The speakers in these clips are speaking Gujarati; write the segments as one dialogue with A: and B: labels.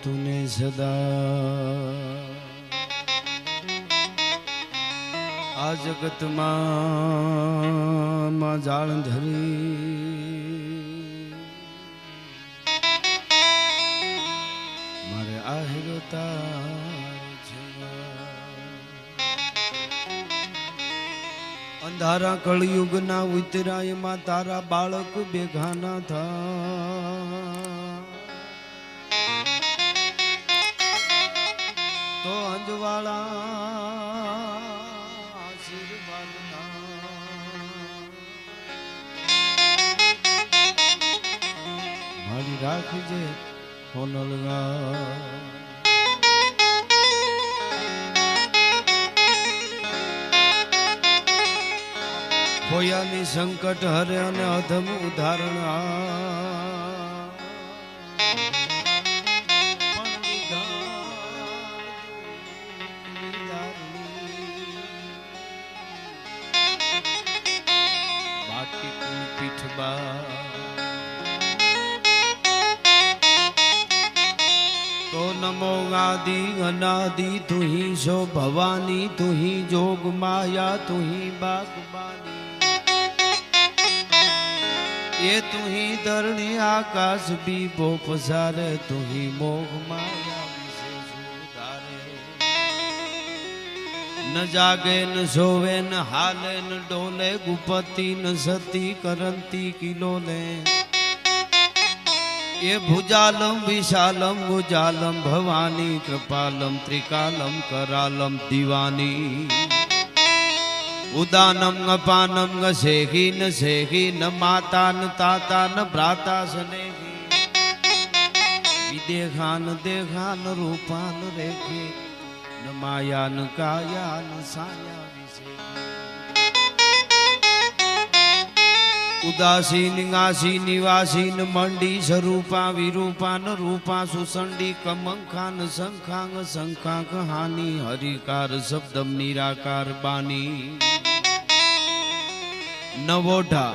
A: तूने सदा आ जगत मां जाळ धरी मारे आहिरो अंधारा कलयुग ना उतराय मा तारा बालक बेगाना था तो अंजवाला आशीर्वाद ना मारी राखजे होनलगा होयानी संकट हरे अने अधम उदाहरण बाटी पीठबा तो नमो आदि अनादि तू ही सो भवानी तू ही जोग माया तू ही बागबानी ये तू ही धरणी आकाश भी बो पसारे तू ही मोह माया न जागे न सोवे न हाले न डोले गुपति न सती करंती किलोले ये भुजालम विशालम गुजालम भवानी कृपालम त्रिकालम करालम दीवानी उदानम अपानम सेही न माता न ताता न भ्राता स्नेही विदेखान देखान रूपान रेखे न माया न काया न साया उदासीन निगासी निवासीन मंडी स्वरूपा विरूपा न रूपा सुसंडी कमंखान संखांग संखांग हानि हरिकार शब्दम निराकार बानी न वोढा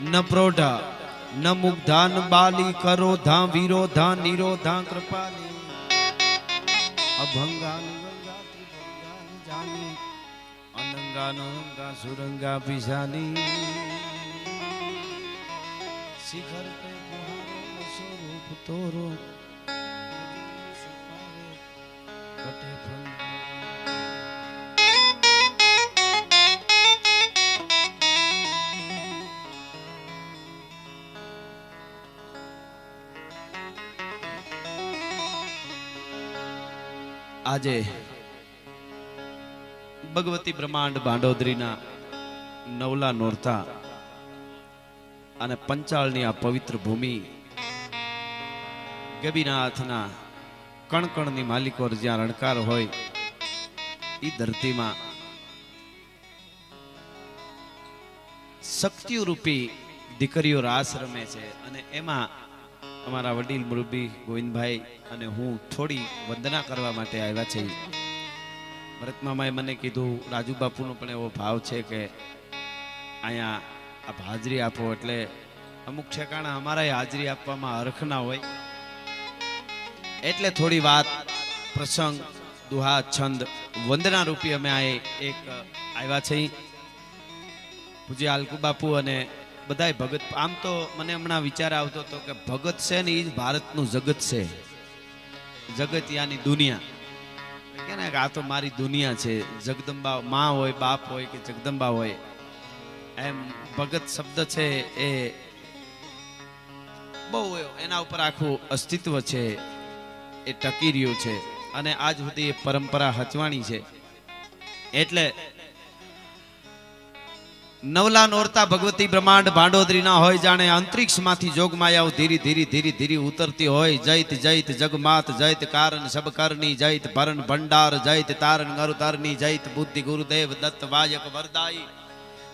A: न प्रोढा न मुग्धा न बाली करोधा विरोधा निरोधा कृपाली अभंगा गंगा त्रिभंगा जानी अनंगा नंगा सुरंगा पिशानी शिखर पे गुहारो स्वरूप तोरो कटे फल આજે ભગવતી બ્રહ્માંડ ભાંડોદરીના નવલા નોરતા અને પંચાળની આ પવિત્ર ભૂમિ ગબીનાથના કણકણની માલિકો જ્યાં રણકાર હોય એ ધરતીમાં શક્તિઓ રૂપી દીકરીઓ રાસ રમે છે અને એમાં અમારા વડીલ મુરબી ગોવિંદભાઈ અને હું થોડી વંદના કરવા માટે આવ્યા છે. ભરત મામાએ મને કીધું રાજુ બાપુનો પણ એવો ભાવ છે કે અહીંયા આપ હાજરી આપો એટલે અમુક ઠેકાણા અમારા હાજરી આપવામાં હરખ ના હોય એટલે થોડી વાત પ્રસંગ દુહા છંદ વંદના રૂપી અમે આ એક આવ્યા છે. પૂજ્ય આલકુ બાપુ અને બધાય ભગત આમ તો મને હમણાં વિચાર આવતો હતો કે ભગત છે ને એ જ ભારતનું જગત છે. જગત યાની દુનિયા કે ને આ તો મારી દુનિયા છે. જગદંબા માં હોય બાપ હોય કે જગદંબા હોય એમ ભગત શબ્દ છે એ બહુ એના ઉપર આખું અસ્તિત્વ છે એ ટકી રહ્યું છે અને આજ સુધી એ પરંપરા હચવાણી છે. એટલે નવલા નોરતા ભગવતી બ્રહ્માંડ ભાંડોદરી ના હોય જાણે અંતરિક્ષ માંથી જોગમાયાઓ ધીરે ધીરે ધીરે ધીરે ઉતરતી હોય. જૈત જૈત જગમાત જૈત કારણ સબ કરણી જૈત ભરણ ભંડાર જૈત તારણ ગરુતરની જૈત બુદ્ધિ ગુરુદેવ દત્ત વાયક વરદાઈ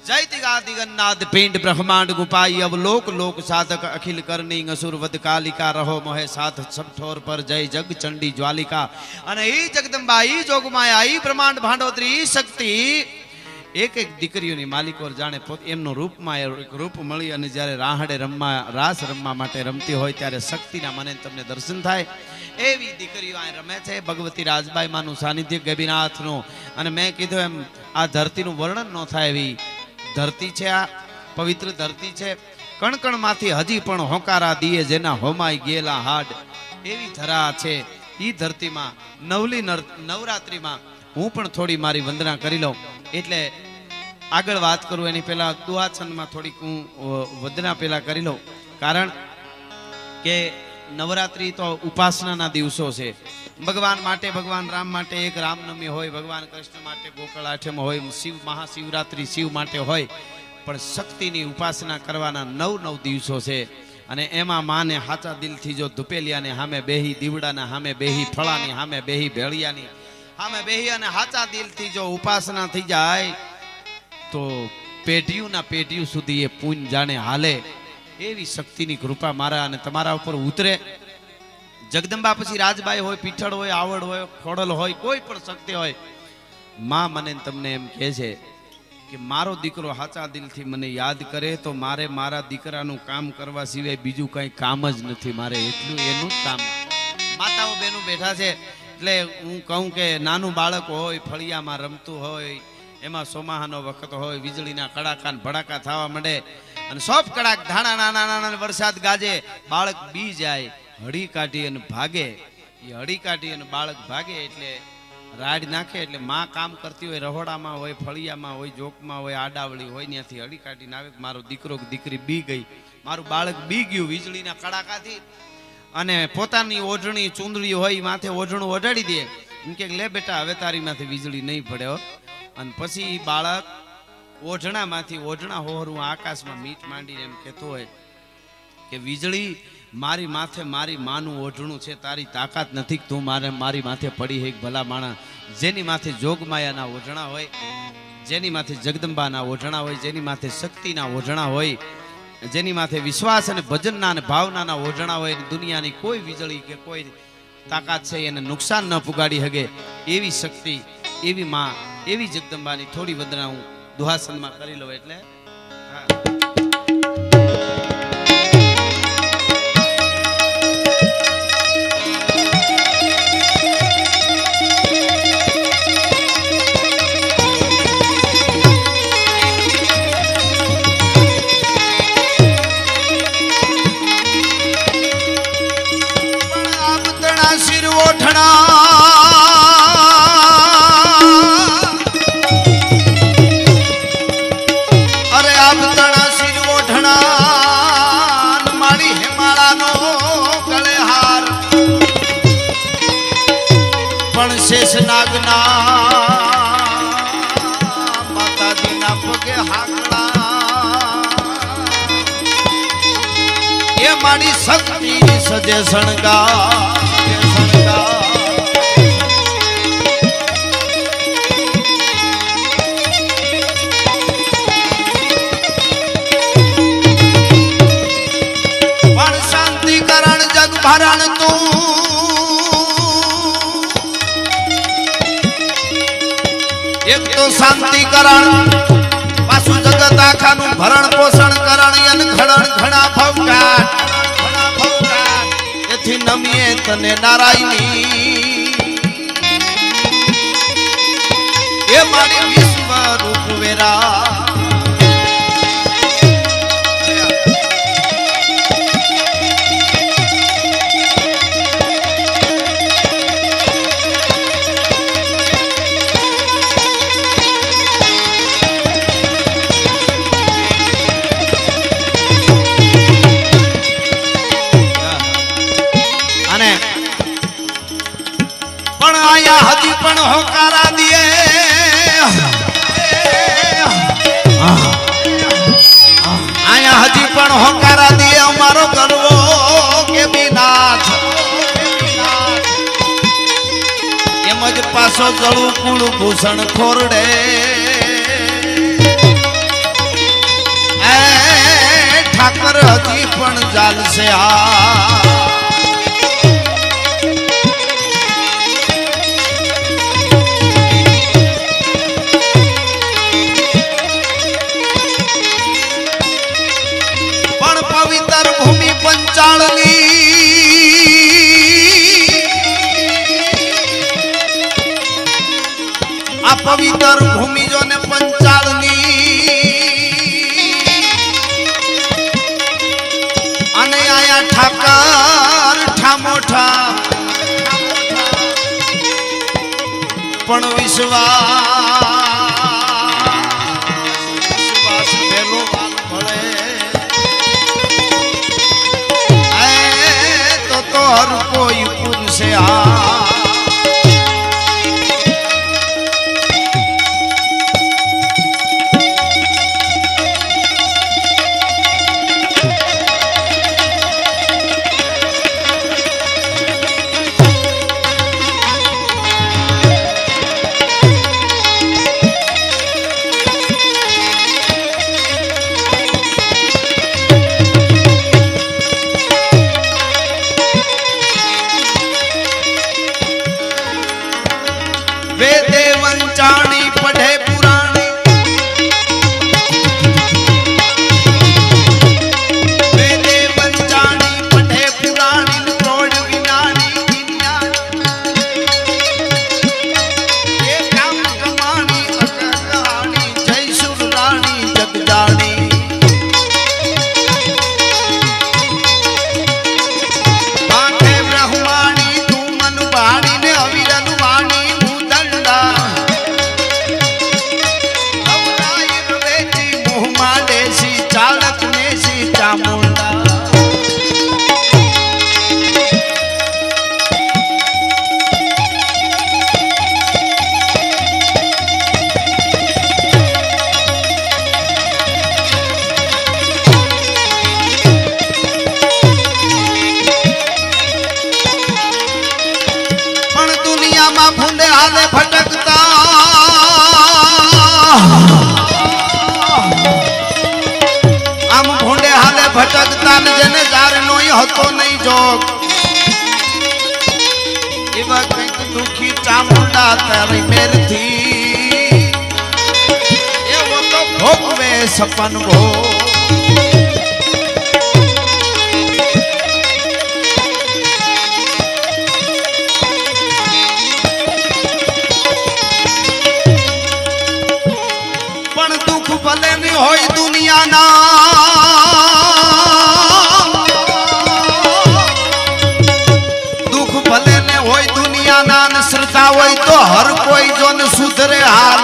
A: जैत गादिगन्नाद पिंड ब्रह्मांड गुपाई अब लोक लोक साधक अखिल करनी असुर वद कालिका रहो मोहे साथ सब ठोर पर जय जग चंडी ज्वालिका अने ई जगदंबा ई जोगमाया ई ब्रह्मांड भांडोदरी ई शक्ति એક એક દીકરીઓની માલિકો જાણે એમનું રૂપમાં એક રૂપ મળી અને જ્યારે રાહડે રાસ રમવા માટે રમતી હોય ત્યારે શક્તિના મને તમને દર્શન થાય એવી દીકરીઓ અહીં રમે છે. ભગવતી રાજબાઈ માનું સાનિધ્ય ગેબીનાથનું, અને મેં કીધું એમ આ ધરતીનું વર્ણન ન થાય એવી ધરતી છે. આ પવિત્ર ધરતી છે. કણકણમાંથી હજી પણ હોકારા દીએ જેના હોમાઈ ગયેલા હાડ એવી ધરા છે. એ ધરતીમાં નવરાત્રિમાં હું પણ થોડી મારી વંદના કરી લઉં. એટલે આગળ વાત કરું એની પહેલા દુહાછંદમાં થોડીક હું વંદના પહેલા કરી લઉં. કારણ કે નવરાત્રી તો ઉપાસનાના દિવસો છે. ભગવાન માટે, ભગવાન રામ માટે એક રામનવમી હોય, ભગવાન કૃષ્ણ માટે ગોકળ આઠમ હોય, શિવ મહાશિવરાત્રી શિવ માટે હોય, પણ શક્તિની ઉપાસના કરવાના 9 દિવસો છે. અને એમાં માને હાચા દિલથી જો ધુપેલિયાને સામે બેહી, દીવડાના સામે બેહી, ફળાની સામે બેહી, ભેળિયાની સામે બેહી અને હાચા દિલથી જો ઉપાસના થઈ જાય તો પેઢીયું સુધી એ પૂન જાણે હાલે એવી શક્તિની કૃપા મારા અને તમારા ઉપર ઉતરે. જગદંબા પછી રાજબાઈ હોય, પીઠળ હોય, આવડ હોય, ખોડલ હોય, કોઈ પણ શક્તિ હોય, માં મને તમને એમ કહે છે કે મારો દીકરો હાચા દિલથી મને યાદ કરે તો મારે મારા દીકરાનું કામ કરવા સિવાય બીજું કંઈ કામ જ નથી. મારે એટલું એનું જ કામ. માતાઓ બહેનો બેઠા છે એટલે હું કહું કે નાનું બાળક હોય, ફળિયામાં રમતું હોય, એમાં સોમાહાનો વખત હોય, વીજળીના કડાકા ભડાકા થવા માંડે અને સોપ કડાક ધાણા નાના નાના વરસાદ ગાજે, બાળક બી જાય, હળી કાઢી અને ભાગે. એ હળી કાઢી અને બાળક ભાગે એટલે રાડ નાખે એટલે માં કામ કરતી હોય, રહોડામાં હોય, ફળિયામાં હોય, જોકમાં હોય, આડાવળી હોય, ત્યાંથી હળી કાઢીને આવે મારો દીકરો દીકરી બી ગઈ, મારું બાળક બી ગયું વીજળીના કડાકાથી. અને પોતાની ઓઢણી ચૂંદડી હોય માથે ઓઢણું ઓઢાડી દે, એમ કે લે બેટા હવે તારી માથે વીજળી નહીં પડે. અને પછી બાળક ઓઢણા હોરું આકાશમાં મીટ માંડીને એમ કહેતો હોય કે વીજળી મારી માથે મારી માનું ઓઢણું છે, તારી તાકાત નથી, તું મારી માથે પડી હે ભલા માણા. જેની માથે જોગમાયાના ઓઢણા હોય, જેની માથે જગદંબાના ઓઢણા હોય, જેની માથે શક્તિના ઓઢણા હોય, જેની માથે વિશ્વાસ અને ભજનના અને ભાવનાના ઓઢણા હોય, દુનિયાની કોઈ વીજળી કે કોઈ તાકાત છે એને નુકસાન ન પુગાડી શકે એવી શક્તિ, એવી માં, એવી જગદંબાની થોડી વંદના હું દુહાસનમાં કરી લઉં. એટલે માતાજીના પગે હાકડા એ મારી શક્તિ સજે શણગા. પણ શાંતિ કરણ જગ ભરણ તું એક તો શાંતિ કરણ, પાછું જગત આખાનું ભરણ પોષણ કરણ, યન ઘડણ ઘણા ભવકાટ એથી નમીએ તને નારાયણી એ મારી વિશ્વ રૂપ વેરા. હજી પણ હોકારા દીએ આયા, હજી પણ હોકારા દીએ અમારો ગરવો ગેબીનાથ. એમ જ પાછો જળું કુળ ભૂષણ ખોરડે એ ઠાકર હજી પણ ચાલશે. ઠાકર ઠામોઠા પણ વિશ્વાસ પેલો મળે તો હર કોઈ પુરુષે वेदे वंचाणी पढ़े पुराणी वेदे वंचाणी पढ़े पुराणी प्रौढ़ विनानी ये काम कमानी अकहानी जय सुर रानी जग जानी बांधे ब्रह्माणी तू मन बाणी ने अविरल वाणी चालक ने सी चामुंडा पण दुनिया में फूंदे हाले भटकता भटकता ने जने जार नोई होतो नहीं जोग इवा कईक दुखी चामुंडा तारी मेर थी ये वो तो भोगवे सपन भो पण दुख भले नहीं होई दुनिया ना श्रद्धा होई तो हर कोई जो न सुधरे हाल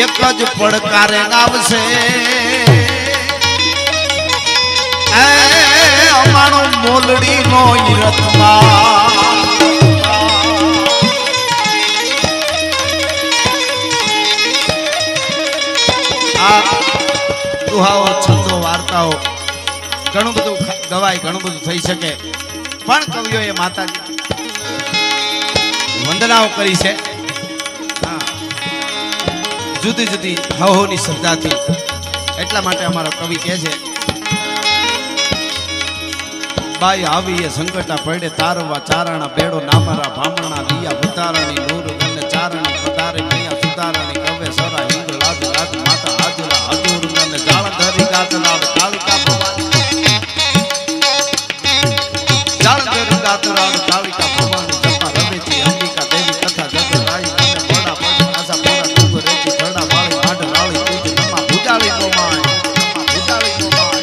A: एक ज પડકારે આવશે એ અમારો મોલડી નો ઈરતમાં આ દુહાઓ છંદો વાર્તાઓ ઘણું બધું ગવાય ઘણું બધું થઈ શકે પણ કવિઓએ માતાજી વંદનાઓ કરી છે જુદી જુદી ભાવોની શ્રદ્ધાથી એટલા માટે અમારો કવિ કહે છે બાઈ આવી એ સંકટા પડે તારવા ચારણા બેડો નામરા ભામણા દિયા ઉતારણી નૂર ગન ચારણી પધારે મૈયા સુધારણી કવે સરા હિંગ લાદ લાદ માતા હાજરા હજુર ગન જાળ ધરી ગાત લાડ કાલિકા ભવાની જાળ ધરી ગાત લાડ કાલિકા ભવાની જપા રવેજી અંબિકા દેવી કથા જગ રાઈ ગન બડા બડા આસા પૂરા ટુક રેજી ધડા વાળી આઢ રાળી તુજ નમા ભુજાળી નો માય ભુજાળી નો માય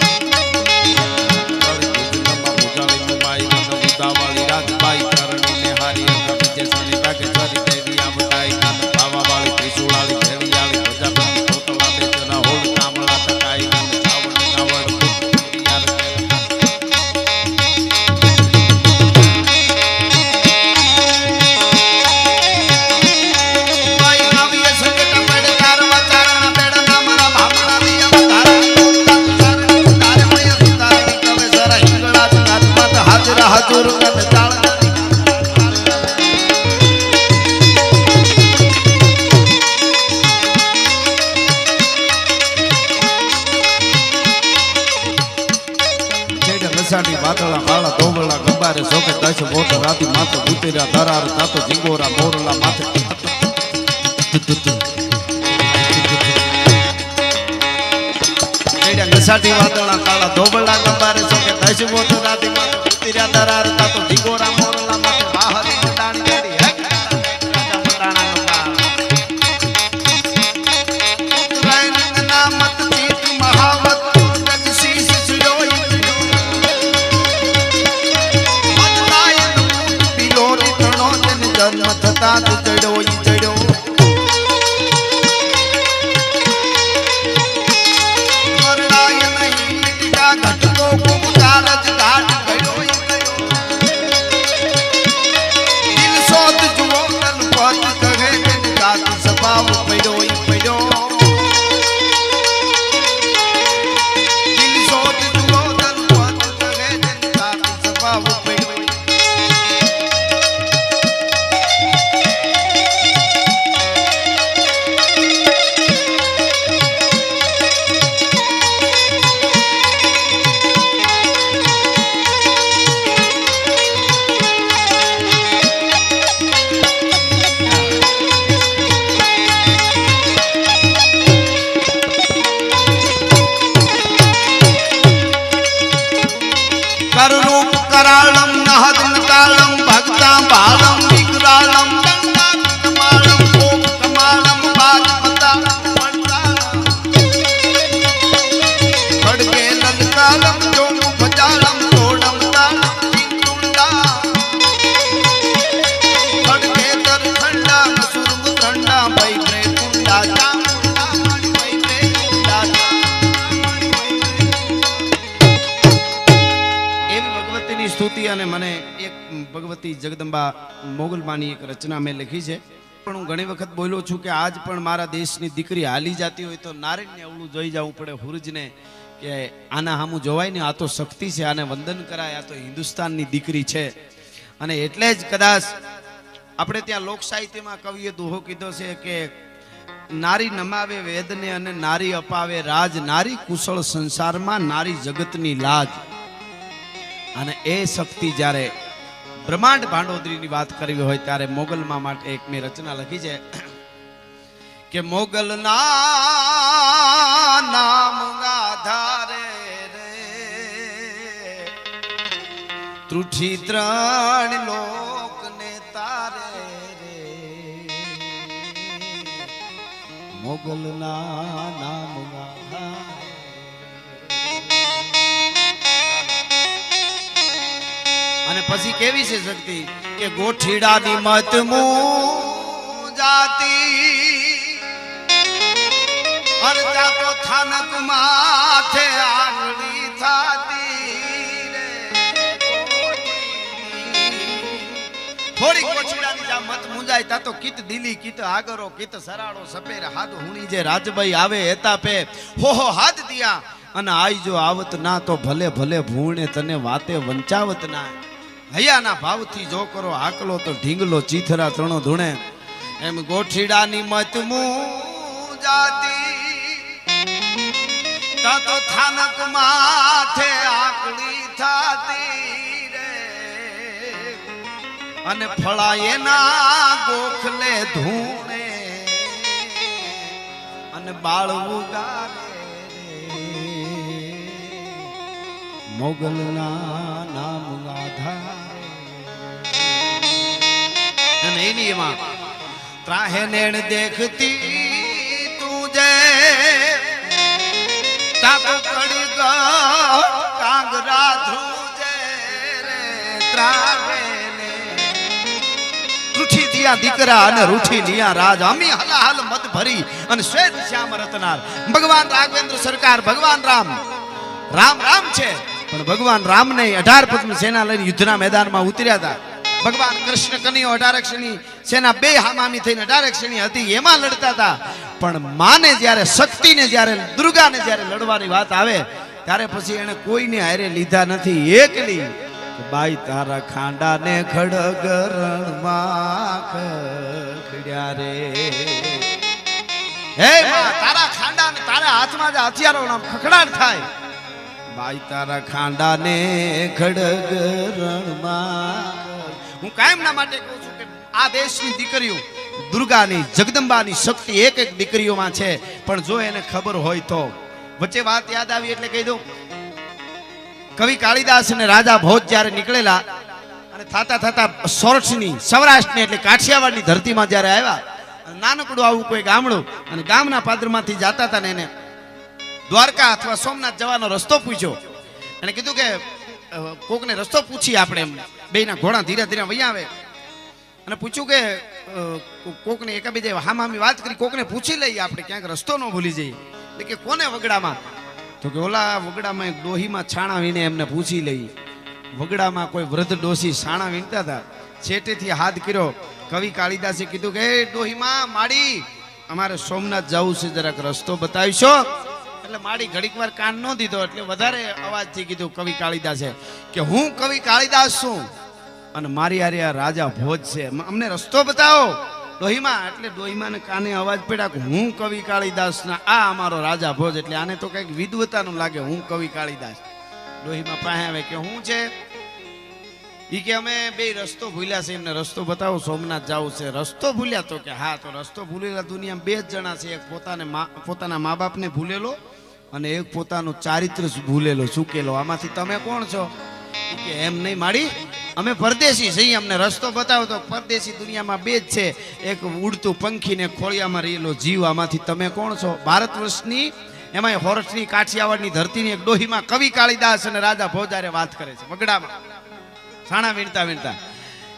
A: वाली राजबाई करणी ने हारी कवि जैसानी बागेश्वरी देवी आमदाई कान भावा वाली त्रिशूलाली भेड़ी वाली प्रजापति कोटला बेचना होल कामला तकाई कान चावड़ नावड़ यार भाई कवि संकट पड़े तारवा चारण बेड़ा नामरा भामरा लिया तारणी तारे मय सुतारणी कवे जरा हिंगला जगात मत हाजरा हजूर वादला माला दोबला गंबारे सोके दश वोट राती माथे भूतेरा दरार तातो जिंगोरा मोरला माथे एडा गसाटी वादला काला दोबला गंबारे सोके दश वोट राती माथे भूतेरा दरार तातो जिंगोरा मोरला माथे बाहरी डाणी केडी है राजा मताना नुका रायन ना मत जीत महावत जग शीश सिरोई करालम नहदन कालम भक्ता बालम विकरालम कमालम कोप कमालम बाजमता खड़गे ललकालम जोम भजालम तोड़म तालम चिंतुंडा खड़गे दर ठंडा सुरग ठंडा भाई प्रे कुंडा चामुंडा मणि भाई प्रे कुंडा भगवतीनी स्तुति અને મને એક ભગવતી જગદંબા મોગલમાની એક રચના મેં લખી છે પણ હું ઘણી વખત બોલ્યો છું કે આજ પણ મારા દેશની દીકરી હાલી જાતી હોય તો નારીને અવળું જોઈ જવું પડે હુરજને કે આના સામું જોવાય ને આ તો શક્તિ છે આને વંદન કરાય આ તો હિન્દુસ્તાનની દીકરી છે અને એટલે જ કદાચ આપણે ત્યાં લોક સાહિત્યમાં કવિએ દોહો કીધો છે કે નારી નમાવે વેદને અને નારી અપાવે રાજ નારી કુશળ સંસારમાં નારી જગતની લાજ અને એ શક્તિ જ્યારે બ્રહ્માંડ ભાંડોદરીની વાત કરવી હોય ત્યારે મોગલમાં માટે એક મેં રચના લખી છે કે મોગલના નામ ગાધારે રે ત્રુઠી ત્રણ લોકને તારે રે મોગલના નામ ગાધારે અને પછી કેવી છે શક્તિ કે ગોઠીડાની મત જાતી અરજા તો થાનક માથે આંગળી થાતી રે થોડી ગોઠીડાની જા મત મુંજાય તા તો કિત દિલી કિત આગરો કિત સરાડો સપેર હાથ હુણી જે રાજભાઈ આવે એતા પે હો હાથ દિયા અને આઈ જો આવત ના તો ભલે ભલે ભૂણે તને વાતે વંચાવત ના હૈયાના ભાવથી જો કરો હાકલો તો ઢીંગલો ચીથરા ત્રણો ધૂણે એમ ગોઠીડાની મત જાતી તા તો થાનક માથે આકડી થાતી રે અને ફળાયેના ગોખલે ધૂણે અને બાળવું ગારે મોગલના નામ આધારે અને એની એમાં ત્રાહે નેણ દેખતી તુજે તાકો કડી કાંગરા ધ્રુજે રે ત્રાહે ને રૂઠી દિયા દીકરા અને રૂઠી લિયા રાજ અમી હલાહલ મત ભરી અને શ્વેત શ્યામ રતનાર ભગવાન રાઘવેન્દ્ર સરકાર ભગવાન રામ રામ રામ છે પણ ભગવાન રામ ને 18 પદ્મ સેના લઈને યુદ્ધના મેદાનમાં ઉતર્યા હતા ભગવાન કૃષ્ણ કનૈયો 18 અક્ષરની સેના બે હામામી થઈને 18 અક્ષરની હતી એમાં લડતા હતા પણ માને જ્યારે શક્તિને જ્યારે દુર્ગાને જ્યારે લડવાની વાત આવે ત્યારે પછી એને કોઈને હારે લીધા નથી એકલી બાઈ તારા ખાંડાને ખડગ રણમાં ખડ્યા રે હે માં તારા ખાંડાને તારા હાથમાં જે હથિયારો ખખડાટ થાય બાઈ તારા ખાંડાને ખડગ રણમાં હું કાયમના માટે કહું છું કે આ દેશની દીકરીઓ દુર્ગાની જગદંબાની શક્તિ એક એક દીકરીઓમાં છે પણ જો એને ખબર હોય તો વચ્ચે વાત યાદ આવી એટલે કહી દઉં કવિ કાળિદાસ અને રાજા ભોજ જ્યારે નીકળેલા અને થાતા થાતા સોરઠની સૌરાષ્ટ્રની એટલે કાઠિયાવાડની ધરતીમાં જ્યારે આવ્યા નાનકડું આવું કોઈ ગામડું અને ગામના પાદરમાંથી જતા હતા ને એને દ્વારકા અથવા સોમનાથ જવાનો રસ્તો પૂછ્યો અને કીધું કે કોકને રસ્તો પૂછીએ આપણે એમ બેના ઘોડા ધીરે ધીરે વૈયા આવે અને પૂછ્યું કે કોકને એકાબીજા હામામી વાત કરી કોકને પૂછી લઈએ આપણે ક્યાંક રસ્તો ન ભૂલી જઈએ એટલે કે કોને વગડામાં તો કે ઓલા વગડામાં એક ડોહીમાં છાણા વીણે એમને પૂછી લઈએ વગડામાં કોઈ વૃદ્ધ ડોસી છાણા વીણતા હતા છેટેથી હાથ કર્યો કવિ કાળિદાસે કીધું કે ડોહીમાં માડી અમારે સોમનાથ જવું છે જરાક રસ્તો બતાવીશો એટલે માડી ઘડીક વાર કાન ન દીધો એટલે વધારે અવાજથી કીધું કવિ કાળિદાસે કે હું કવિ કાળિદાસ છું અને મારી હારે આ રાજા ભોજ છે અમને રસ્તો બતાવો ડોહીમાં એટલે ડોહીમાને કાને અવાજ પડ્યા કે હું કવિ કાળિદાસ ના આ અમારો રાજા ભોજ એટલે આને તો કઈક વિદ્વતાનું લાગે હું કવિ કાળિદાસ ડોહીમાં પાસે આવે કે હું છે ઈ કે અમે બે રસ્તો ભૂલ્યા છે એમને રસ્તો બતાવો સોમનાથ જવું છે રસ્તો ભૂલ્યા તો કે હા તો રસ્તો ભૂલેલા દુનિયામાં બે જ જણા છે એક પોતાના મા બાપને ભૂલેલો અને એક પોતાનું ચારિત્ર ભૂલેલો ચૂકેલો આમાંથી તમે કોણ છો ઈ કે એમ નહીં માડી, અમે પરદેશી છીએ, અમને રસ્તો બતાવો. તો પરદેશી દુનિયામાં બે જ છે, એક ઉડતું પંખી ને ખોળિયામાં રહેલો જીવ. આમાંથી તમે કોણ છો? ભારત વર્ષની એમાંય હોરઠની કાઠિયાવાડની ધરતીની એક ડોહીમાં કવિ કાળીદાસ અને રાજા ભોજારે વાત કરે છે વગડામાં છાણા વીણતા વીણતા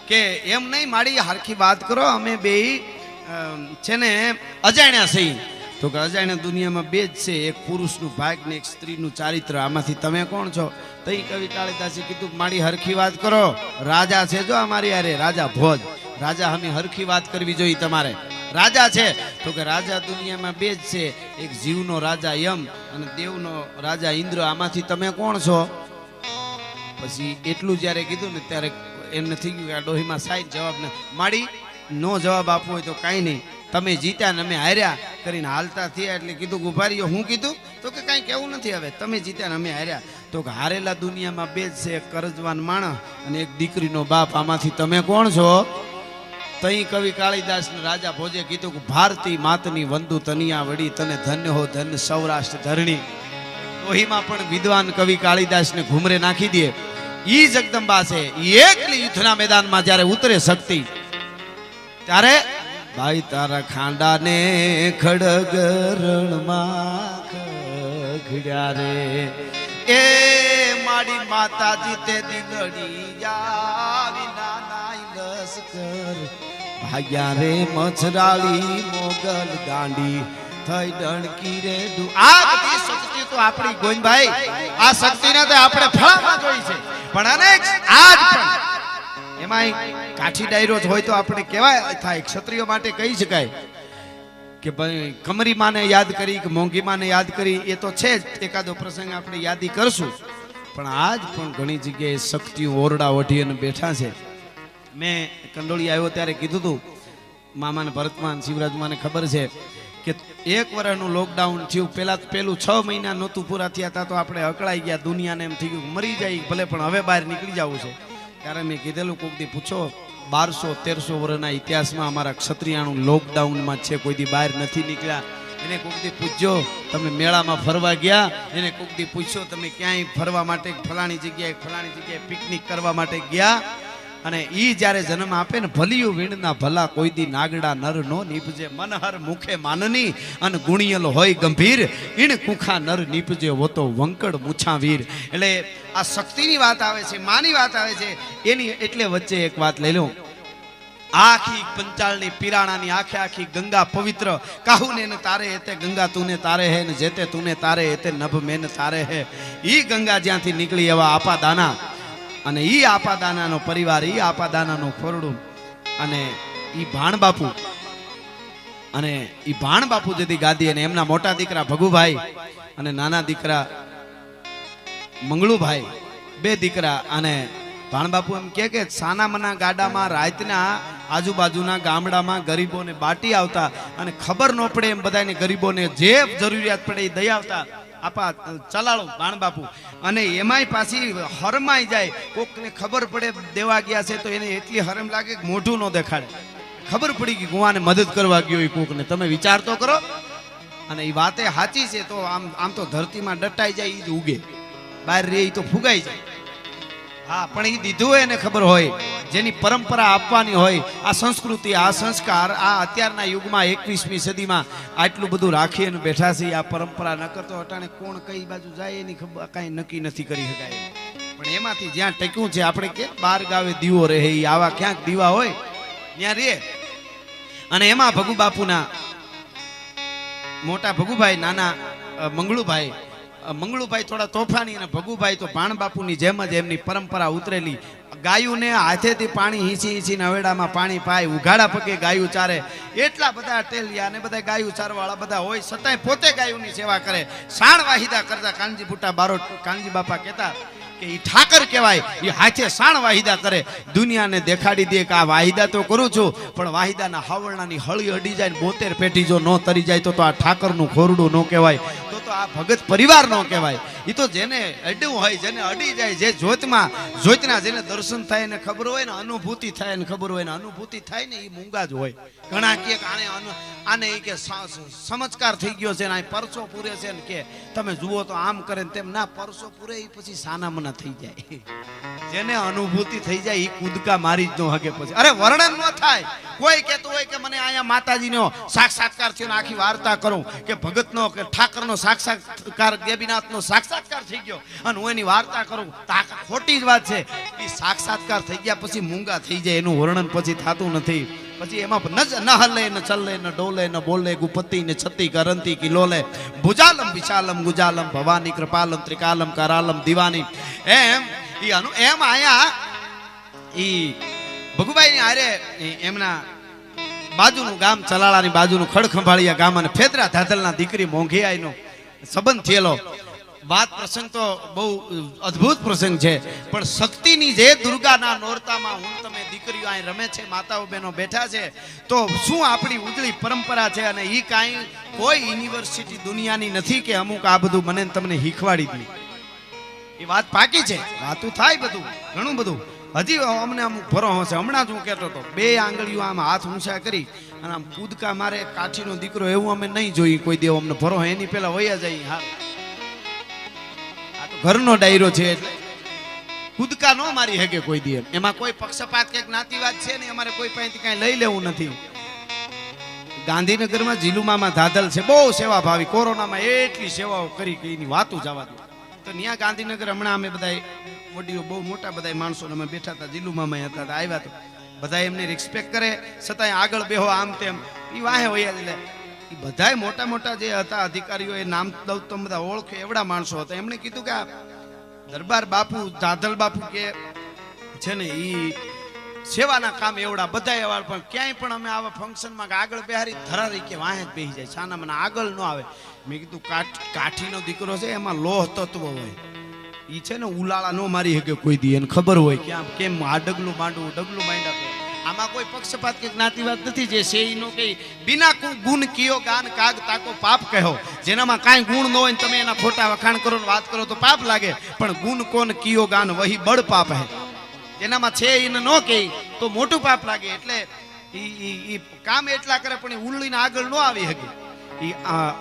A: કે એમ નહીં માડી, હરખી વાત કરો, અમે બે છે ને અજાણ્યા છીએ. તો કે અજાણ્યા દુનિયામાં બે જ છે, એક પુરુષનું ભાગ્ય ને એક સ્ત્રીનું ચારિત્ર. આમાંથી તમે કોણ છો? તો એ કવિ કાળીદાસે કીધું માડી હરખી વાત કરો, રાજા છે જો અમારી અરે રાજા ભોજ, રાજા અમે હરખી વાત કરવી જોઈએ તમારે. રાજા છે તો કે રાજા દુનિયામાં બે જ છે, એક જીવનો રાજા યમ અને દેવનો રાજા ઇન્દ્ર. આમાંથી તમે કોણ છો? પછી એટલું જ્યારે કીધું ને ત્યારે એમને થઈ ગયું કે આ ડોહીમાં સાઈડ જવાબ ને માડી નો જવાબ આપવો હોય તો કાંઈ નહીં, તમે જીત્યા ને અમે હાર્યા કરીને હાલતા થયા. એટલે કીધું ઉભા રહ્યો, હું કીધું? તો કે કાંઈ કેવું નથી, હવે તમે જીત્યા ને અમે હાર્યા. તો કે હારેલા દુનિયામાં બે જ છે, એક કરજવાન માણસ અને એક દીકરીનો બાપ. આમાંથી તમે કોણ છો? તઈ કવિ કાળીદાસ ને રાજા ભોજે કીધું કે ભારતી માતની વંદુ તનિયા વડી, તને ધન્ય હો ધન્ય સૌરાષ્ટ્ર ધરણી. ડોહીમાં પણ વિદ્વાન કવિ કાળીદાસ ને ઘુમરે નાખી દે. ઈ જગદંબા છે, ઈ એકલી યુદ્ધના મેદાનમાં જ્યારે ઉતરે શક્તિ, ત્યારે ભાઈ તારા ખાંડા ને ખડગ રણમાં ખગડ્યા રે, એ માડી માતાજી તે દીગડી જાવી નાના લશ્કર ભાગ્યા રે, મછરાળી મોગલ દાંડી થઈ ડણકી રે. આ બધી શક્તિ તો આપણી ગોવિંદભાઈ, આ શક્તિને તો આપણે ફળામાં જોઈ છે, પણ અનેક આજ પણ એમાંય કાઠી ડાયરો હોય તો આપણે કેવાય થાય, ક્ષત્રિયો માટે કહી શકાય કે ભાઈ કમરી માને યાદ કરી કે મોંઘી માને યાદ કરી, એ તો છે જ, એકાદો પ્રસંગ આપણે યાદી કરશું. પણ આજ પણ ઘણી જગ્યાએ શક્તિઓ ઓરડા ઓઢી અને બેઠા છે. મેં કંડોળી આવ્યો ત્યારે કીધું હતું મામાને ભરતમાન શિવરાજમાને ખબર છે કે 1 વર્ષનું લોકડાઉન થયું. પેલું 6 મહિના નહોતું પૂરા થયા હતા તો આપણે અકળાઈ ગયા, દુનિયાને એમ થઈ ગયું મરી જાય ભલે પણ હવે બહાર નીકળી જવું છે. ત્યારે મેં કીધેલું કોક દી પૂછો, 1200-1300 વર્ષના ઇતિહાસમાં અમારા ક્ષત્રિયાનું લોકડાઉનમાં છે, કોઈ દી બહાર નથી નીકળ્યા. એને કોક દી પૂછજો તમે મેળામાં ફરવા ગયા, એને કોક દી પૂછ્યો તમે ક્યાંય ફરવા માટે ફલાણી જગ્યાએ પિકનિક કરવા માટે ગયા. અને ઈ જ્યારે જન્મ આપે ને ભલિયું વીણના ભલા, કોઈ દી નાગડા નર નો નીપજે, મનહર મુખે માનની અને ગુણિયલ હોય ગંભીર, ઈણ કુખા નર નીપજે હોતો વંકડ મૂછા વીર. એટલે આ શક્તિની વાત આવે છે, માની વાત આવે છે એની. એટલે વચ્ચે એક વાત લઈ લઉં, આખી પંચાળની પીરાણાની આખી ગંગા પવિત્ર, કાહુને ને તારે એતે ગંગા તુને તારે હે ને જેતે તુને તારે એતે નભ મેન તારે હે. ઈ ગંગા જ્યાંથી નીકળી એવા આપાદાના, અને ઈ આપાદાનાનો પરિવાર, ઈ આપાદાનાનું ખોરડું, અને ઈ ભાણબાપુ, અને ઈ ભાણબાપુ જદી ગાદી, અને એમના મોટા દીકરા ભગુભાઈ અને નાના દીકરા મંગળુભાઈ, 2 દીકરા. અને ભાણબાપુ એમ કે સાનામના ગાડામાં રાતના આજુબાજુના ગામડામાં ગરીબોને બાટી આવતા, અને ખબર ન પડે એમ બધાને ગરીબોને જે જરૂરિયાત પડે એ દઈ આવતા. આપા ચલાળો ભાણબાપુ, અને એમાંય પાછી હરમાઈ જાય, કોકને ખબર પડે દેવા ગયા છે તો એને એટલી હરમ લાગે કે મોઢું ન દેખાડે. ખબર પડી કે ગુવાને મદદ કરવા ગયો એ કોકને, તમે વિચાર તો કરો. અને એ વાતે સાચી છે તો આમ તો ધરતીમાં ડટાઈ જાય એ જ ઉગે, બહાર રે તો ફુગાઈ જાય. હા, પણ એ દીધું હોય એને ખબર હોય, જેની પરંપરા આપવાની હોય, આ સંસ્કૃતિ, આ સંસ્કાર, આ અત્યારના યુગમાં 21મી સદીમાં આટલું બધું રાખી અને બેઠા છે. આ પરંપરા ન કરતો અટાણે કોણ કઈ બાજુ જાય એની ખબર કાંઈ નક્કી નથી કરી શકાય. પણ એમાંથી જ્યાં ટક્યું છે, આપણે કે 12 ગાવે દીવો રહે, એ આવા ક્યાંક દીવા હોય ત્યાં રે. અને એમાં ભગુબાપુના મોટા ભગુભાઈ, નાના મંગળુભાઈ થોડા તોફાની, અને ભગુભાઈ તો ભાણબાપુની જેમ જ એમની પરંપરા ઉતરેલી. ગાયુંને હાથેથી પાણી હીંચીને હવેડામાં પાણી પાય, ઉઘાડા પગે ગાયું ચારે. એટલા બધા ટેલિયા અને બધા ગાયું ચારવાળા બધા હોય, છતાંય પોતે ગાયુંની સેવા કરે, સાણ વાહિદા કરતા. કાનજી બુટ્ટા બારોટ કાનજી બાપા કહેતા કે ઈ ઠાકર કહેવાય, એ હાથે સાણ વાહિદા કરે, દુનિયાને દેખાડી દે કે આ વાહિદા તો કરું છું, પણ વાહિદાના હાવરણાની હળી અડી જાય ને 72 પેટી જો ન તરી જાય તો આ ઠાકરનું ખોરડું ન કહેવાય, તો આ ભગત પરિવાર નો કહેવાય. એ તો જેને અડ્યું હોય, જેને અડી જાય, જે જ્યોતના જેને દર્શન થાય ને ખબર હોય ને, અનુભૂતિ થાય ને ખબર હોય ને, અનુભૂતિ થાય ને એ મૂંગા જ હોય. ઘણા કે આને એ કે સમજકાર થઈ ગયો છે ને પરસો પૂરે છે ને, કે તમે જુઓ તો આમ કરે ને તેમ ના, પરસો પૂરે એ પછી સાના મના થઈ જાય. જેને અનુભૂતિ થઈ જાય એ કૂદકા મારી જ ન હકે પછી. અરે વર્ણન ન થાય. કોઈ કહેતું હોય કે મને અહીંયા માતાજીનો સાક્ષાત્કાર થયો ને આખી વાર્તા કરું કે ભગતનો કે ઠાકરનો સાક્ષાત્કાર ગેબીનાથનો સાક્ષાત્કાર થઈ ગયો અને હું એની વાર્તા કરું તો આ ખોટી જ વાત છે. એ સાક્ષાત્કાર થઈ ગયા પછી મૂંગા થઈ જાય એનું વર્ણન પછી થતું નથી. પછી એમાં ન હલે ન ચલે ન ડોલે ન બોલે ગુપતિ ને છતી કરંતી કિલોલે ભુજાલમ વિશાલમ ગુજાલમ ભવાની કૃપાલમ ત્રિકાલમ કરાલમ દીવાની એમ આયા ઈ ભગુભાઈ ની હારે એમના બાજુનું ગામ ચલાળાની બાજુનું ખડખંભાળિયા ગામ અને ફેદરા ધાધલના દીકરી મોંઘિયાઈનો સંબંધ થયેલો. વાત પ્રસંગ તો બહુ અદ્ભુત પ્રસંગ છે. પણ શક્તિની જે દુર્ગાના નોરતામાં હું તમે દીકરીઓ અહીં રમે છે, માતાઓ બહેનો બેઠા છે, તો શું આપણી ઉજળી પરંપરા છે. અને એ કાંઈ કોઈ યુનિવર્સિટી દુનિયાની નથી કે અમુક આ બધું મને તમને શીખવાડી દે. એ વાત પાકી છે, વાતું થાય બધું ઘણું બધું. હજી અમને અમુક ભરોસો છે. હમણાં જ હું કહેતો હતો 2 આંગળીઓ આમ હાથ ઊંચા કરી અને આમ કૂદકા મારે કાઠીનો દીકરો એવું અમે નહીં જોઈ કોઈ દેવ. અમને ભરોસો એની પહેલા વયા જાય. હા, આ તો ઘરનો ડાયરો છે એટલે કૂદકા ન મારી શકે કોઈ દી. એમાં કોઈ પક્ષપાત કે જ્ઞાતિવાદ છે ને અમારે કોઈ પાસેથી કાંઈ લઈ લેવું નથી. ગાંધીનગરમાં જીલુમામાં ધાધલ છે, બહુ સેવા ભાવી. કોરોનામાં એટલી સેવાઓ કરી કે એની વાતું જવા દો. તો ત્યાં ગાંધીનગર હમણાં અમે બધા વડીલો બહુ મોટા બધા માણસો અમે બેઠા હતા, જીલુમામાં હતા, આવ્યા તો બધા એમને રિસ્પેક્ટ કરે છતાંય આગળ બેહો આમ તેમ એ વાહે વયા એટલે એ બધા મોટા મોટા જે હતા અધિકારીઓ એ નામ દઉં તો બધા ઓળખે એવડા માણસો હતા. એમણે કીધું કે આ દરબાર બાપુ ધાધલ બાપુ કે છે ને એ સેવાના કામ એવડા બધા એવા, પણ ક્યાંય પણ અમે આવા ફંક્શનમાં આગળ બેહારી ધરારી કે વાહે જ બેસી જાય, છાના મને આગળ ન આવે. મેં કીધું કાઠીનો દીકરો છે એમાં લોહ તત્વ હોય, ઈ છે ને ઉલાળા નો મારી શકે કોઈ દી. એને ખબર હોય કે આમ કેમ આ ડગલું માંડવું ડગલું માંડ્યા. આમાં કોઈ પક્ષપાત કે જ્ઞાતિવાદ નથી. જે છે ઈ નો કઈ બિના ગુણ કિયો ગાન કાગ તાકો પાપ કહો. જેનામાં કાંઈ ગુણ ન હોય ને તમે એના ખોટા વખાણ કરો ને વાત કરો તો પાપ લાગે, પણ ગુણ કોન કિયો ગાન વહી બળ પાપ હે. જેનામાં છે એને ન કહે તો મોટું પાપ લાગે. એટલે ઈ કામ એટલા કરે પણ એ ઉલ્લીને આગળ ન આવી શકે.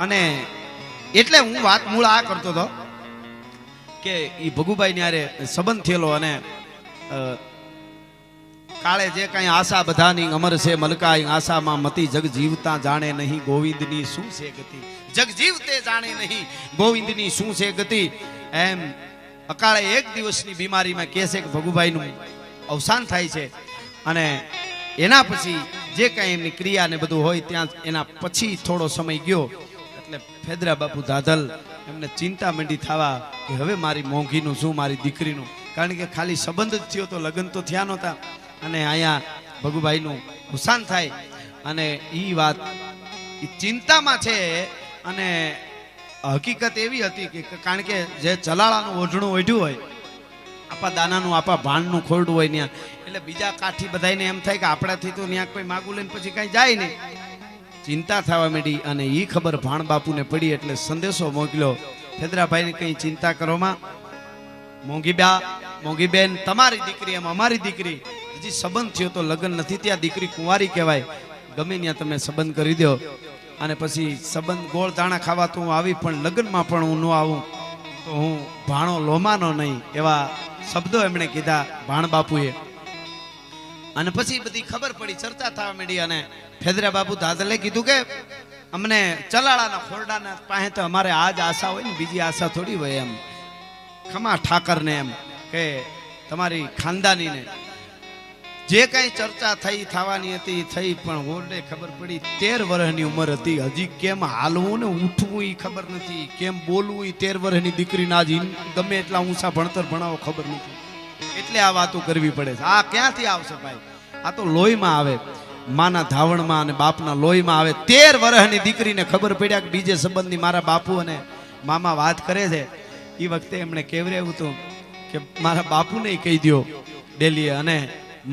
A: અને એટલે હું વાત મૂળ આ કરતો હતો કે ઈ ભગુભાઈ ની હારે સંબંધ થયેલો અને કાળે જે કાંઈ આશા બધાની અમર છે મલકાઈ આશામાં મતી જગ જીવતા જાણે નહીં ગોવિંદની શું છે ગતિ. જગ જીવતે જાણે નહીં ગોવિંદની શું છે ગતિ. એમ અકાળે એક દિવસની બીમારીમાં કહે છે કે ભગુભાઈનું અવસાન થાય છે. અને એના પછી જે કાંઈ એમની ક્રિયા ને બધું હોય ત્યાં એના પછી થોડો સમય ગયો એટલે ફેદરા બાપુ ધાધલ એમને ચિંતા મંડી થવા કે હવે મારી મોંઘીનું શું, મારી દીકરીનું. કારણ કે ખાલી સંબંધ જ થયો તો લગ્ન તો થયા નહોતા. અને અહીંયા ભગુભાઈનું અવસાન થાય અને એ વાત એ ચિંતામાં છે. અને હકીકત એવી હતી કે કારણ કે જે ચલાળાનું ઓઢણું ઓઢ્યું હોય, આપા દાનાનું આપા ભાણનું ખોરડું હોય ત્યાં, એટલે બીજા કાઠી બધાને એમ થાય કે આપણાથી તો ત્યાં કોઈ માગું લઈને પછી કાંઈ જાય નહીં. ચિંતા થવા માંડી અને એ ખબર ભાણ બાપુને પડી એટલે સંદેશો મોકલ્યો, ફેદરાભાઈને કંઈ ચિંતા કરોમાં, મોંઘી બેન તમારી દીકરી એમ અમારી દીકરી, હજી સંબંધ થયો તો લગ્ન નથી, ત્યાં દીકરી કુંવારી કહેવાય, ગમે ત્યાં તમે સંબંધ કરી દો. અને પછી સંબંધ ગોળ દાણા ખાવા તો હું આવી, પણ લગ્નમાં પણ હું ન આવું તો હું ભાણો લોમાનો નહીં, એવા શબ્દો એમણે કીધા ભાણ બાપુએ. અને પછી બધી ખબર પડી, ચર્ચા થવા માંડી. અને ફેદરા બાપુ ધાધલે કીધું કે અમને ચલાળાના ખોરડાના પાસે તો અમારે આ જ આશા હોય ને, બીજી આશા થોડી હોય. એમ ખમા ઠાકરને એમ કે તમારી ખાનદાનીને જે કાંઈ ચર્ચા થઈ થવાની હતી થઈ, પણ ઓરડે ખબર પડી 13 વર્ષની ઉંમર હતી, હજી કેમ હાલવું ને ઉઠવું એ ખબર નથી, કેમ બોલવું એ 13 વર્ષની દીકરીના જ ગમે એટલા ઊંચા ભણતર ભણાવો ખબર નથી. એટલે આ વાતો કરવી પડે છે. આ ક્યાંથી આવશે ભાઈ? આ તો લોહીમાં આવે, માના ધાવણમાં અને બાપના લોહીમાં આવે. 13 વર્ષની દીકરીને ખબર પડ્યા કે બીજે સંબંધની મારા બાપુ અને મામા વાત કરે છે. એ વખતે એમણે કેવરાવ્યું હતું કે મારા બાપુને કહી દો ડેલીએ અને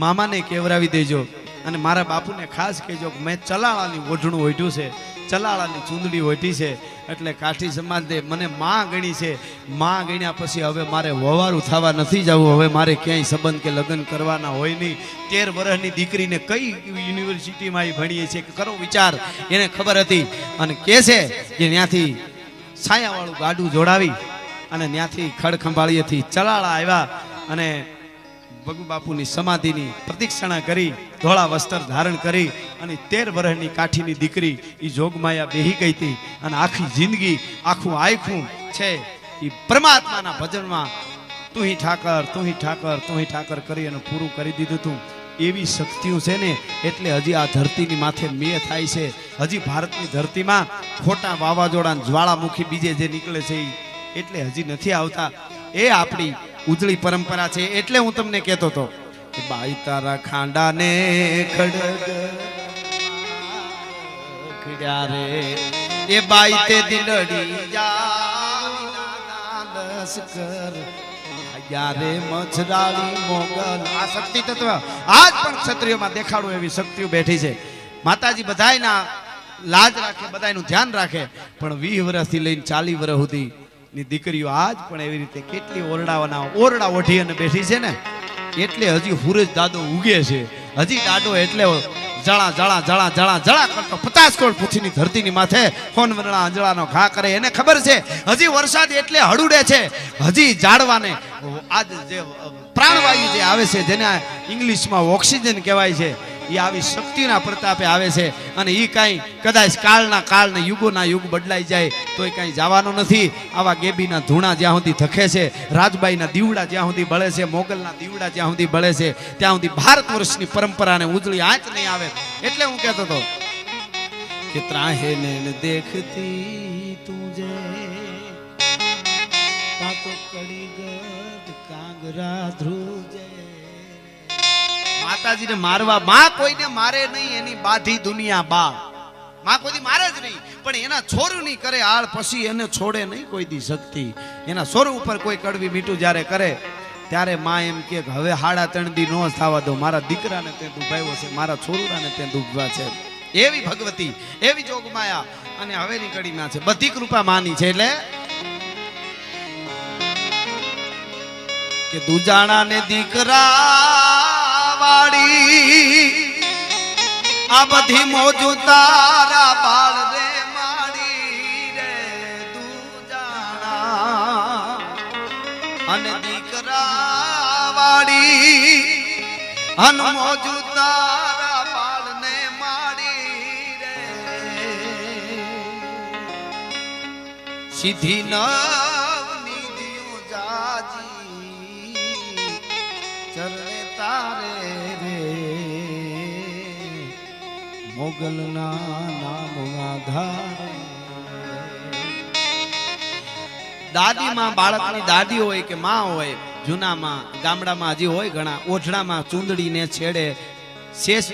A: મામાને કેવરાવી દેજો, અને મારા બાપુને ખાસ કહેજો કે મેં ચલાળાની ઓઢણું ઓઢ્યું છે, ચલાળાની ચૂંદડી ઓઢી છે, એટલે કાઠી સમાજને મને માં ગણી છે. માં ગણ્યા પછી હવે મારે વવારું થવા નથી જવું, હવે મારે ક્યાંય સંબંધ કે લગ્ન કરવાના હોય નહીં. 13 વર્ષની દીકરીને કઈ યુનિવર્સિટીમાં ભણીએ છે કરો વિચાર, એને ખબર હતી. અને કહે છે કે ત્યાંથી છાયાવાળું ગાડું જોડાવી અને ત્યાંથી ખડખંભાળીએથી ચલાળા આવ્યા અને ભગુ બાપુની સમાધિની પ્રતીક્ષણા કરી ધોળા વસ્ત્ર ધારણ કરી અને 13 વર્ષની કાઠીની દીકરી એ જોગમાયા બેહી ગઈ હતી અને આખી જિંદગી આખું આખું છે એ પરમાત્માના ભજનમાં તું હી ઠાકર તું હી ઠાકર તું હી ઠાકર કરી અને પૂરું કરી દીધું તું. એવી શક્તિઓ છે ને એટલે હજી આ ધરતીની માથે મેં થાય છે. હજી ભારતની ધરતીમાં ખોટા વાવાઝોડા જ્વાળામુખી બીજે જે નીકળે છે એટલે હજી નથી આવતા. એ આપણી ઉજળી પરંપરા છે. એટલે હું તમને કહેતો હતો કે બાઈ તારા ખાંડાને ખડગ રે એ બાઈ તે દિલડી જા યારે મછરાળી મોગલ. આ શક્તિ તત્વ આજ પણ ક્ષત્રિયોમાં દેખાડો એવી શક્તિઓ બેઠી છે. માતાજી બધાયના લાજ રાખે, બધાયનું ધ્યાન રાખે, પણ 20 વર્ષથી લઈને 40 વર્ષ સુધી ની દીકરીઓ આજ પણ એવી રીતે કેટલી ઓરડા ઓઢી અને બેઠી છે ને એટલે હજી હુરજ દાદો ઉગે છે. હજી દાડો એટલે જળા જળા જળા જળા જળા કરતો 50 કરોડ પૃથ્વીની ધરતીની માથે હોનવરણા અંજળાનો ઘા કરે. એને ખબર છે હજી વરસાદ એટલે હડુડે છે. હજી ઝાડવાને આજ જે પ્રાણવાયુ જે આવે છે જેને ઇંગ્લિશમાં ઓક્સિજન કહેવાય છે એ આવી શક્તિના પ્રતાપે આવે છે. અને એ કાંઈ કદાચ કાળને યુગોના યુગ બદલાઈ જાય તોય કાંઈ જવાનો નથી. આવા ગેબીના ધૂણા જ્યાં સુધી ધખે છે, રાજબાઈના દીવડા જ્યાં સુધી બળે છે, મોગલના દીવડા જ્યાં સુધી બળે છે ત્યાં સુધી ભારત વર્ષની પરંપરાને ઉજળી આંચ નહીં આવે. એટલે હું કહેતો હતો કે ત્રાહે નૈન દેખતી તુજે તાતો કડી ગઢ કાંગરા ધ્રુજે. માતાજીને મારવા માં કોઈને મારે નહીં, એની બાધી દુનિયા બા. માં કોઈ મારે જ નહીં, પણ એના છોરું નહીં કરે આળ પછી એને છોડે નહીં કોઈ દી શક્તિ. એના છોરું ઉપર કોઈ કડવી મીઠું જ્યારે કરે ત્યારે માં એમ કે હવે 3.5 દી નો થવા દો, મારા દીકરાને તે દુભાવ્યો છે, મારા છોરુરાને તે દુભવા છે. એવી ભગવતી, એવી જોગમાયા અને હવેની કડીમાં છે. બધી કૃપા માની છે. એટલે કે દુજાણા ને દીકરા વાળી આ બધી મોજુ તારા બાળ રે માડી રે દુજાણા અને દીકરા વાળી અન મોજુ તારા બાળ ને માડી રે સીધી નવની દિયું જાજી ચરણે તારે રે મોગલના નામ આધારે. દાદીમાં બાળકની દાદી હોય કે માં હોય, જૂનામાં ગામડામાં હજી હોય ઘણા ઓઢડામાં ચૂંદડીને છેડે શેષ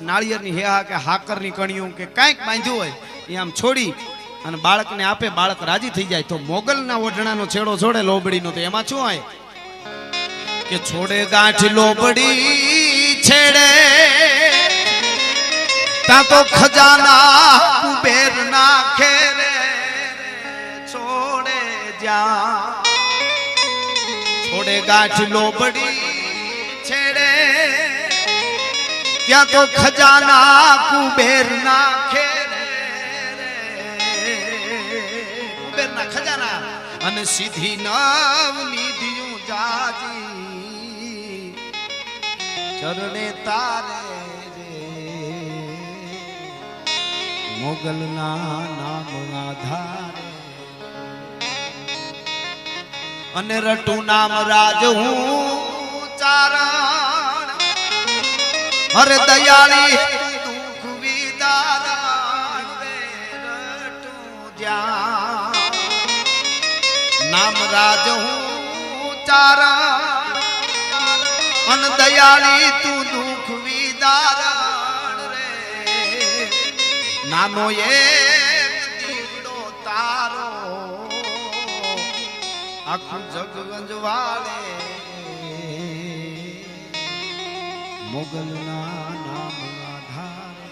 A: નાળિયેરની હેહા કે હાકરની કણિયું કે કાંઈક બાંધ્યું હોય એ આમ છોડી અને બાળકને આપે, બાળક રાજી થઈ જાય. તો મોગલના ઓઢડાનો છેડો છોડે લોબડીનો તો એમાં શું હોય કે છોડે ગાંઠ લોબડી છેડે તા તો ખજાના કુબેર નાખે રે છોડે જા. છોડે ગાંઠ લોબડી છેડે ત્યાં તો ખજાના કુબેર નાખે રે કુબેરના ખજાના. અને સીધી નવની દિયું જાજી ચરણે તારે મોગલના નામ આધારે. અને રટુ નામ રાજ હું ચારણ હરે દયાળી દુઃખ વિદારણ રે રટુ જ્યાં નામ રાજ હું ચારણ અન દયાળી તું દુઃખ વિદારણ રે નાનો એક દીવડો તારો આખું જગ ગંજવાળે મોગલના નામ આધારે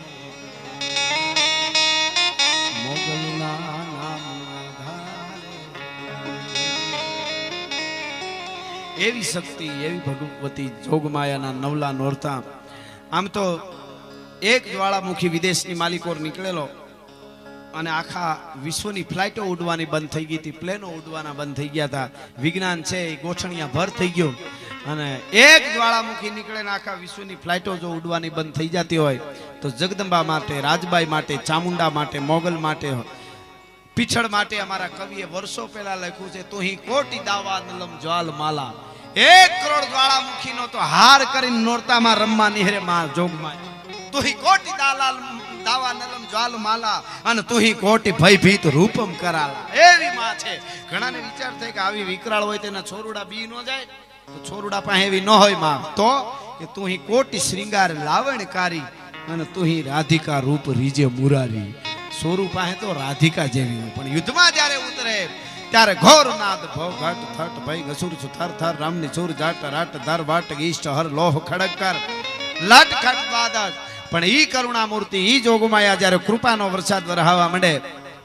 A: મોગલના નામ આધારે. એવી શક્તિ, એવી ભગવતી જોગમાયાના નવલા નોરતા. આમ તો એક જ્વાળામુખી વિદેશની માલિકોર નીકળેલો અને આખા વિશ્વની ફ્લાઇટો ઉડવાની બંધ થઈ ગઈ હતી, પ્લેનો ઉડવાના બંધ થઈ ગયા હતા. વિજ્ઞાન છે એ ગોઠણિયા ભર થઈ ગયો અને એક જ્વાળામુખી નીકળે ને આખા વિશ્વની ફ્લાઇટો જો ઉડવાની બંધ થઈ જતી હોય તો જગદંબા માટે, રાજબાઈ માટે, ચામુંડા માટે, મોગલ માટે, પીછળ માટે અમારા કવિએ વર્ષો પહેલા લખ્યું છે, તુહી કોટી દાવા નલમ જ્વાલ માલા, 1 કરોડ જ્વાળામુખીનો તો હાર કરીને નોરતામાં રમવા નિહરે માં જોગમાં, તુહી કોટી દાવા નલમ જ્વાલ માલા અને તુહી કોટી ભયભીત રૂપમ કરાલા, એવી માં છે. ઘણાને વિચાર થાય કે આવી વિકરાળ હોય તેના છોરુડા બી ન જાય, તો છોરુડા પાસે એવી ન હોય માં, તો કે તુહી કોટી શ્રીંગાર લાવણકારી અને તુહી રાધિકા રૂપ રીજે મુરારી. સોરુ પાસે તો રાધિકા જેવી હોય, પણ યુદ્ધમાં જ્યારે ઉતરે ત્યારે ઘોર નાદ ભવ ઘટ થટ ભય ગસુર થર થર રામની સુર જાટ રાટ ધર વાટ ઈષ્ટ હર લોહ ખડકર લટ ખટ વાદળ. પણ ઈ કરુણા મૂર્તિ, ઈ જોગમાયા જ્યારે કૃપાનો વરસાદ વરહાવા માંડે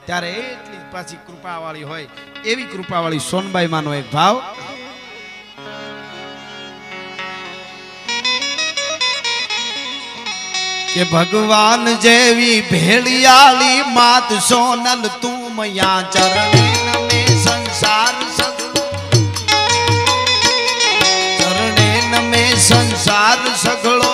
A: ત્યારે એટલી પાછી કૃપાવાળી હોય, એવી કૃપાવાળી સોનબાઈ માનો એક ભાવ. કે ભગવાન જેવી ભેળિયાળી માત સોનલ તું મયા ચરણે નમે સંસાર સગળો, ચરણે નમે સંસાર સગળો,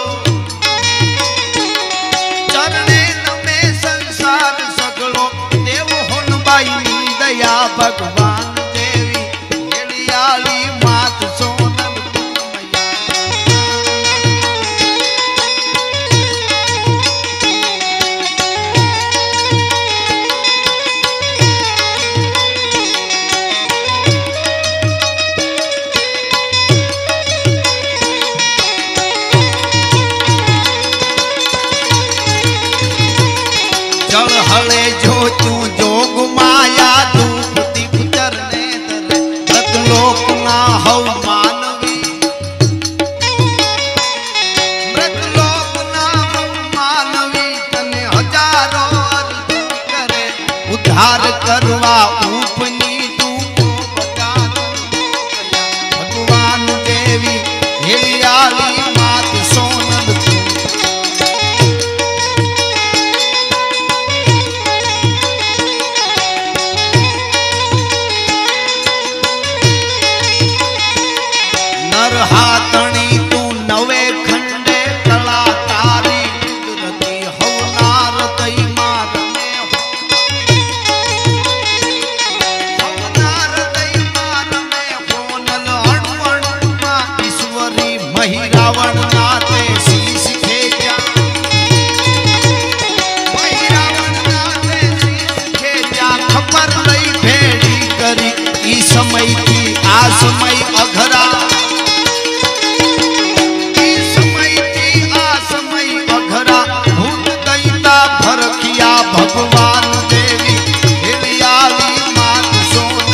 A: ચરણે નમે સંસાર સગળો, દેવ હોનબાઈ ની દયા ભગવાન જેવી ભેળિયાળી માત સોનલ હળે જો તું જોગ માયા ધૂપ દીપ ચરણે ધરે, વ્રત લોક ના હવ માનવી, વ્રત લોક ના હવ માનવી, તને હજારો અરજુ કરે, ઉદ્ધાર કરવા ઉપની તું બજારો ગયા. ભગવાન દેવી હેલિયાળી માત સોનલ તું, હાથણી તું નવે ખંડે કલાકારી કુદરતી હવનાર દઈ મારને, હવનાર દઈ મારને, ફોનલ અણવણમાં ઈશ્વરી મહિરાવણ નાતે શીશ ખેજા, મહિરાવણ નાતે શીશ ખેજા, ખબર લઈ ભેડી કરી ઈ સમયથી આ સમય અઘરા, ભગવાન દેવી હેલિયાળી માત સોનલ.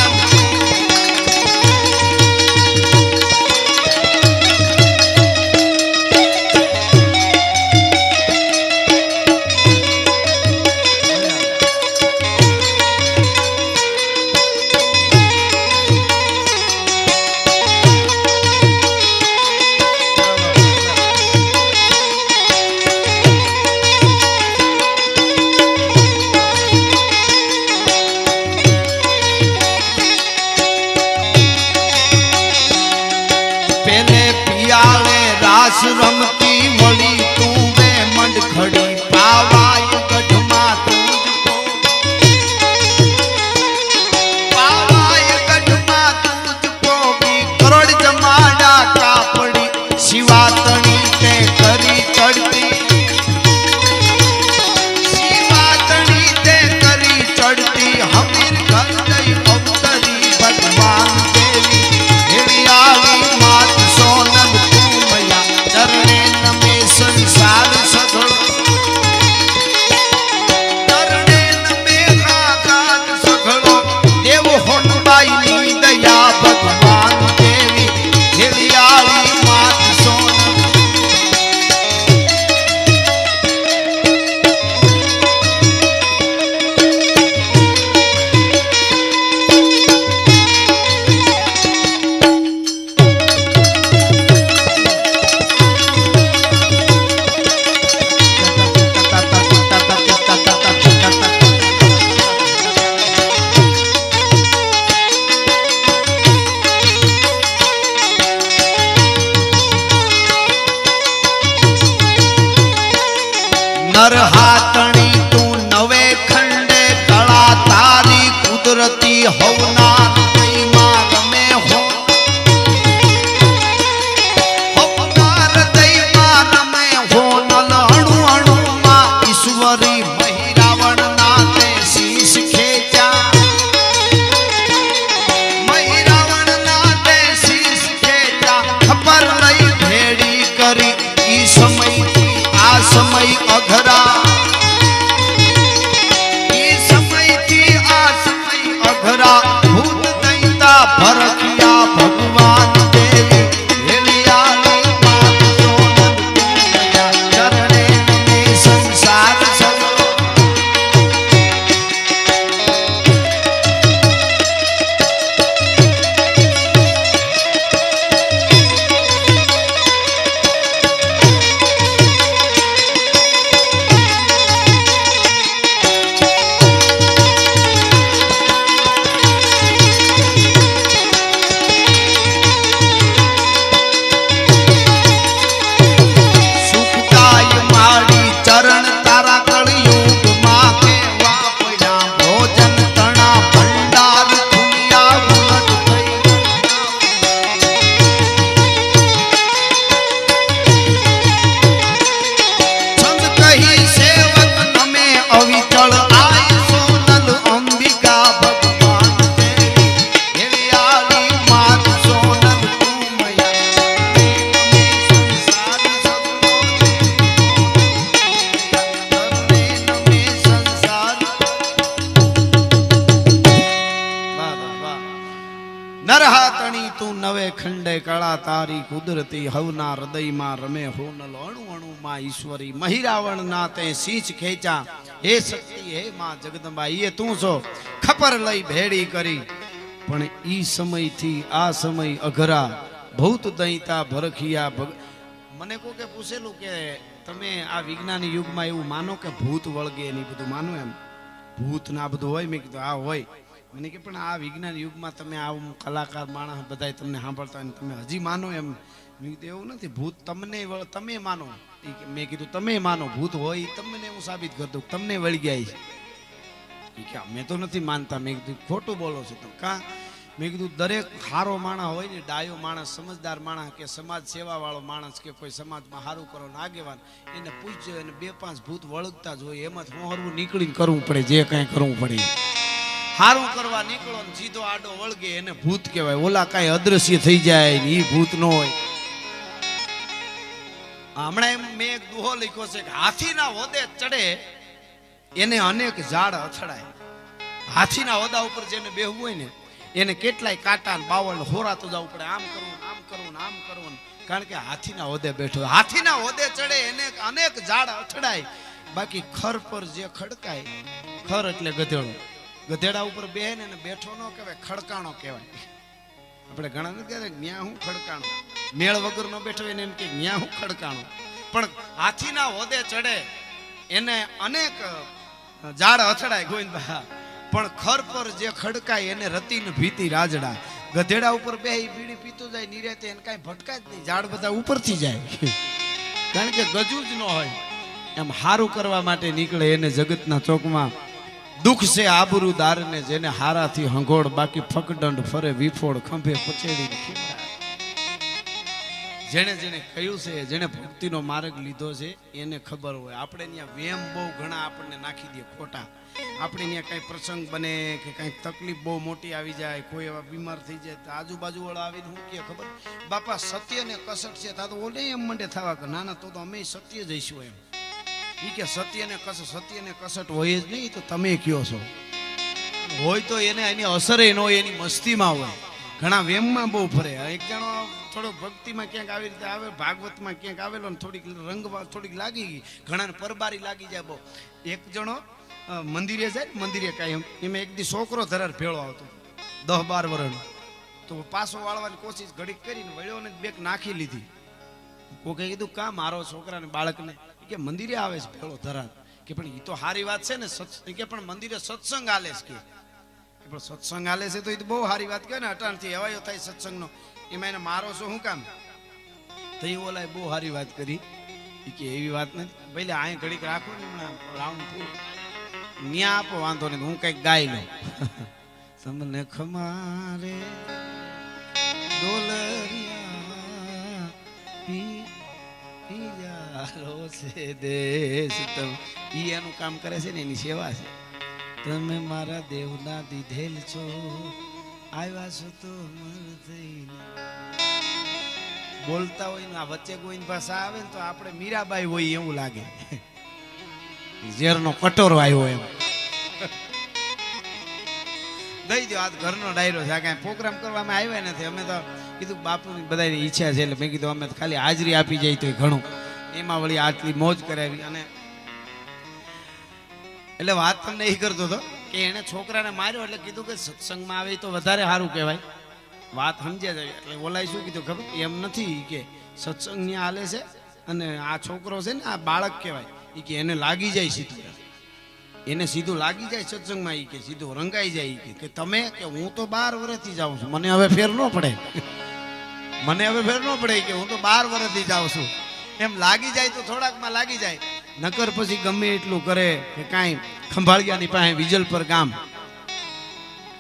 A: રાસ રમતી વળી તું વે મંડ ખડી, પાવાય ગઢમાં તુજકો, પાવાય ગઢમાં તુજકો, બી કરોડ જમાડા કાપડી, શિવાતણી તે કરી ચડતી, શિવાતણી તે કરી ચડતી, હમીર ઘર દઈ અવતરી, ભગવાન દેવી હેલિયાળી માત સોનલ તું મયા ચરણે
B: સમય અઘરા ઈ સમયથી આ સમય અઘરા ભૂત દૈતા ભરખિયા ભગવાન દેવી હેલિયાની માત સોનલ પૂજ્યા ચરણે નમે સંસાર સગો નરહાતણી તું નવે ખંડે કળા તારી કુદરતી હવના હૃદયમાં રમે હોનલ અણુ અણુમાં ઈશ્વરી મહિરાવણ ના તે સિંચ ખેંચા હે શક્તિ હે માં જગદંબા એ તું છો ખબર લઈ ભેડી કરી પણ ઈ સમયથી આ સમય અઘરા ભૂત દૈતા ભરખિયા મને કો કે પૂછેલું કે તમે આ વિજ્ઞાની યુગમાં એવું માનો કે ભૂત વળગે એની બધું માનો એમ ભૂત ના બધું હોય મેં કીધું આ હોય મને કે પણ આ વિજ્ઞાન યુગમાં તમે આવું કલાકાર માણસ બધા તમને સાંભળતા હોય તમે હજી માનો એમ મેં કીધું એવું નથી ભૂત તમને તમે માનો મેં કીધું તમે માનો ભૂત હોય તમને હું સાબિત કરી દઉં તમને વળી ગયા છે કે અમે તો નથી માનતા મેં કીધું ખોટું બોલો છો તમે કાં મેં કીધું દરેક સારો માણસ હોય ને ડાયો માણસ સમજદાર માણસ કે સમાજ સેવા વાળો માણસ કે કોઈ સમાજમાં સારું કરો ને આગેવાન એને પૂછજો એને 2-5 ભૂત વળગતા જ હોય એમાં હોરવું નીકળીને કરવું પડે જે કાંઈ કરવું પડે હારું કરવા નીકળો ને સીધો આડો વળગે એને ભૂત કહેવાય ઓલા કાંઈ અદ્રશ્ય થઈ જાય ને એ ભૂત ન હોય હમણાં એમ મેં એક દુહો લખ્યો છે કે હાથીના હોદે ચડે એને અનેક ઝાડ અથડાય હાથીના હોદા ઉપર જેને બેહવું હોય ને એને કેટલાય કાંટા બાવળ હોરાતું જવું પડે આમ કરવું આમ કરવું આમ કરવું કારણ કે હાથીના હોદે બેઠો હાથીના હોદે ચડે એને અનેક ઝાડ અથડાય બાકી ખર પર જે ખડકાય ખર એટલે ગધેડો ગધેડા ઉપર બેહે ને બેઠો ન કહેવાય ખડકાણો કહેવાય આપણે ઘણા ને કહેવાય ન્યા હું ખડકાણો મેળ વગર નો બેઠો એને એમ કે ન્યા હું ખડકાણો પણ હાથીના હોદે ચડે એને અનેક ઝાડ અથડાય ગોવિંદભા પણ ખર પર જે ખડકાય એને રતીને ભીતી રાજડા ગધેડા ઉપર બે બીડી પીતો જાય નિરાતે એને કાંઈ ભટકાય જ નહીં ઝાડ બધા ઉપરથી જાય કારણ કે ગજુ જ ન હોય એમ હારું કરવા માટે નીકળે એને જગતના ચોકમાં દુઃખ છે આબરૂદાર ને જેને હારાથી હંગોળ બાકી ફકડંડ ફરે વિફોડ ખંભે પછેડી જેને જેને કહ્યું છે જેને ભક્તિનો માર્ગ લીધો છે એને ખબર હોય આપણે ત્યાં વેમ બહુ ઘણા આપણને નાખી દે ખોટા આપણે ત્યાં કઈ પ્રસંગ બને કે કઈ તકલીફ બહુ મોટી આવી જાય કોઈ એવા બીમાર થઈ જાય તો આજુબાજુ વાળા આવીને શું કે ખબર બાપા સત્ય ને કસટ છે તા તો ઓલે એમ મંડે થવા કે ના ના તો અમે સત્ય જઈશું એમ ઈ કે સત્ય ને કસટ હોય જ નહીં તો તમે કયો છો હોય તો એને એની અસર ન હોય એની મસ્તીમાં હોય ઘણા વેમમાં બહુ ફરે એક જણો થોડોક ભક્તિમાં ક્યાંક આવી રીતે આવે ભાગવતમાં ક્યાંક આવેલો ને થોડીક રંગમાં થોડીક લાગી ગઈ ઘણાને પરબારી લાગી જાય બહુ એક જણો મંદિરે જાય મંદિરે કાંઈ એમાં એક દી છોકરો ધરાર ભેળો આવતો 10-12 વર્ષનો તો પાછો વાળવાની કોશિશ ઘડીક કરીને વળ્યો ને બેક નાખી લીધી કોકે કીધું કા મારો છોકરાને બાળકને કે મંદિરે આવે છે ભેળો ધરાર કે પણ એ તો સારી વાત છે ને કે પણ મંદિરે સત્સંગ હાલે છે કે પણ સત્સંગ હાલે છે તો એ તો બહુ સારી વાત કહે ને અટાણથી હવાયો થાય સત્સંગનો એમાં એને મારો છો શું કામ તો એ ઓલાએ બહુ સારી વાત કરી કે એવી વાત નથી ભલે અહીં ઘડીક રાખો ને હમણાં રાઉન્ડ પૂરું ન્યા આપો વાંધો નહીં હું કઈક ગાઈ લઉં તમને ખમારે ડોલરિયા દેશ તમ ઈ એનું કામ કરે છે ને એની સેવા છે તમે મારા દેવના દીધેલ છો આવ્યા છો તો મર થઈને બોલતા હોય ને આ વચ્ચે કોઈ ભાષા આવે ને તો આપણે મીરાબાઈ હોય એવું લાગે, ઝેરનો કટોરો આવ્યો એમ. દઈ દો, આ ઘરનો ડાયરો છે, આ કાંઈ પ્રોગ્રામ કરવામાં આવ્યા નથી. અમે તો કીધું બાપુની બધાની ઈચ્છા છે એટલે મેં કીધું અમે તો ખાલી હાજરી આપી જાય તો ઘણું, એમાં વળી આટલી મોજ કરાવી. અને એટલે વાત તમને એ કરતો હતો કે એને છોકરાને માર્યો એટલે કીધું કે સત્સંગમાં આવે તો વધારે સારું કહેવાય, વાત સમજ્યા જાય. એટલે ઓલાય શું કીધું ખબર, એમ નથી કે સત્સંગ ત્યાં હાલે છે અને આ છોકરો છે ને આ બાળક કહેવાય, એ કે એને લાગી જાય સીધું, એને સીધું લાગી જાય સત્સંગમાં, એ કે સીધું રંગાઈ જાય કે તમે કે હું તો 12 વર્ષથી જાઉં છું, મને હવે ફેર ન પડે, મને હવે ફેર ન પડે કે હું તો 12 વર્ષથી જાઉં છું. એમ લાગી જાય તો થોડાકમાં લાગી જાય, નકર પછી ગમે એટલું કરે કે કાંઈ ખંભાળિયાની પાસે વિજલ પર ગામ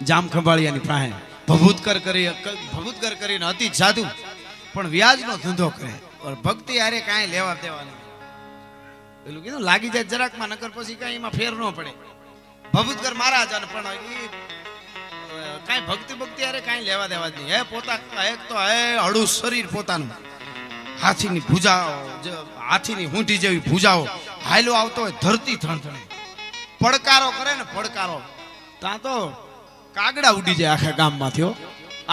B: જામ ખંભાળિયાની પાસે ભભૂતકર કરીને અતિ સાધુ પણ વ્યાજનો ધંધો કરે, ભક્તિ હારે કાંઈ લેવા દેવા નહીં. પેલું કીધું લાગી જાય જરાકમાં, નકર પછી કાંઈ એમાં ફેર ન પડે. ભભૂતકર મહારાજ પણ કાંઈ ભક્તિ હારે કાંઈ લેવા દેવા જ નહીં. હે પોતા એક તો હે હળું શરીર પોતાનું, હાથીની ભૂજાઓ, હાથીની ઊંટી જેવી ભૂજાઓ, હાયલો આવતો હોય ધરતી થણથણે, પડકારો કરે ને પડકારો, ત્યાં તો કાગડા ઉડી જાય આખા ગામમાંથી.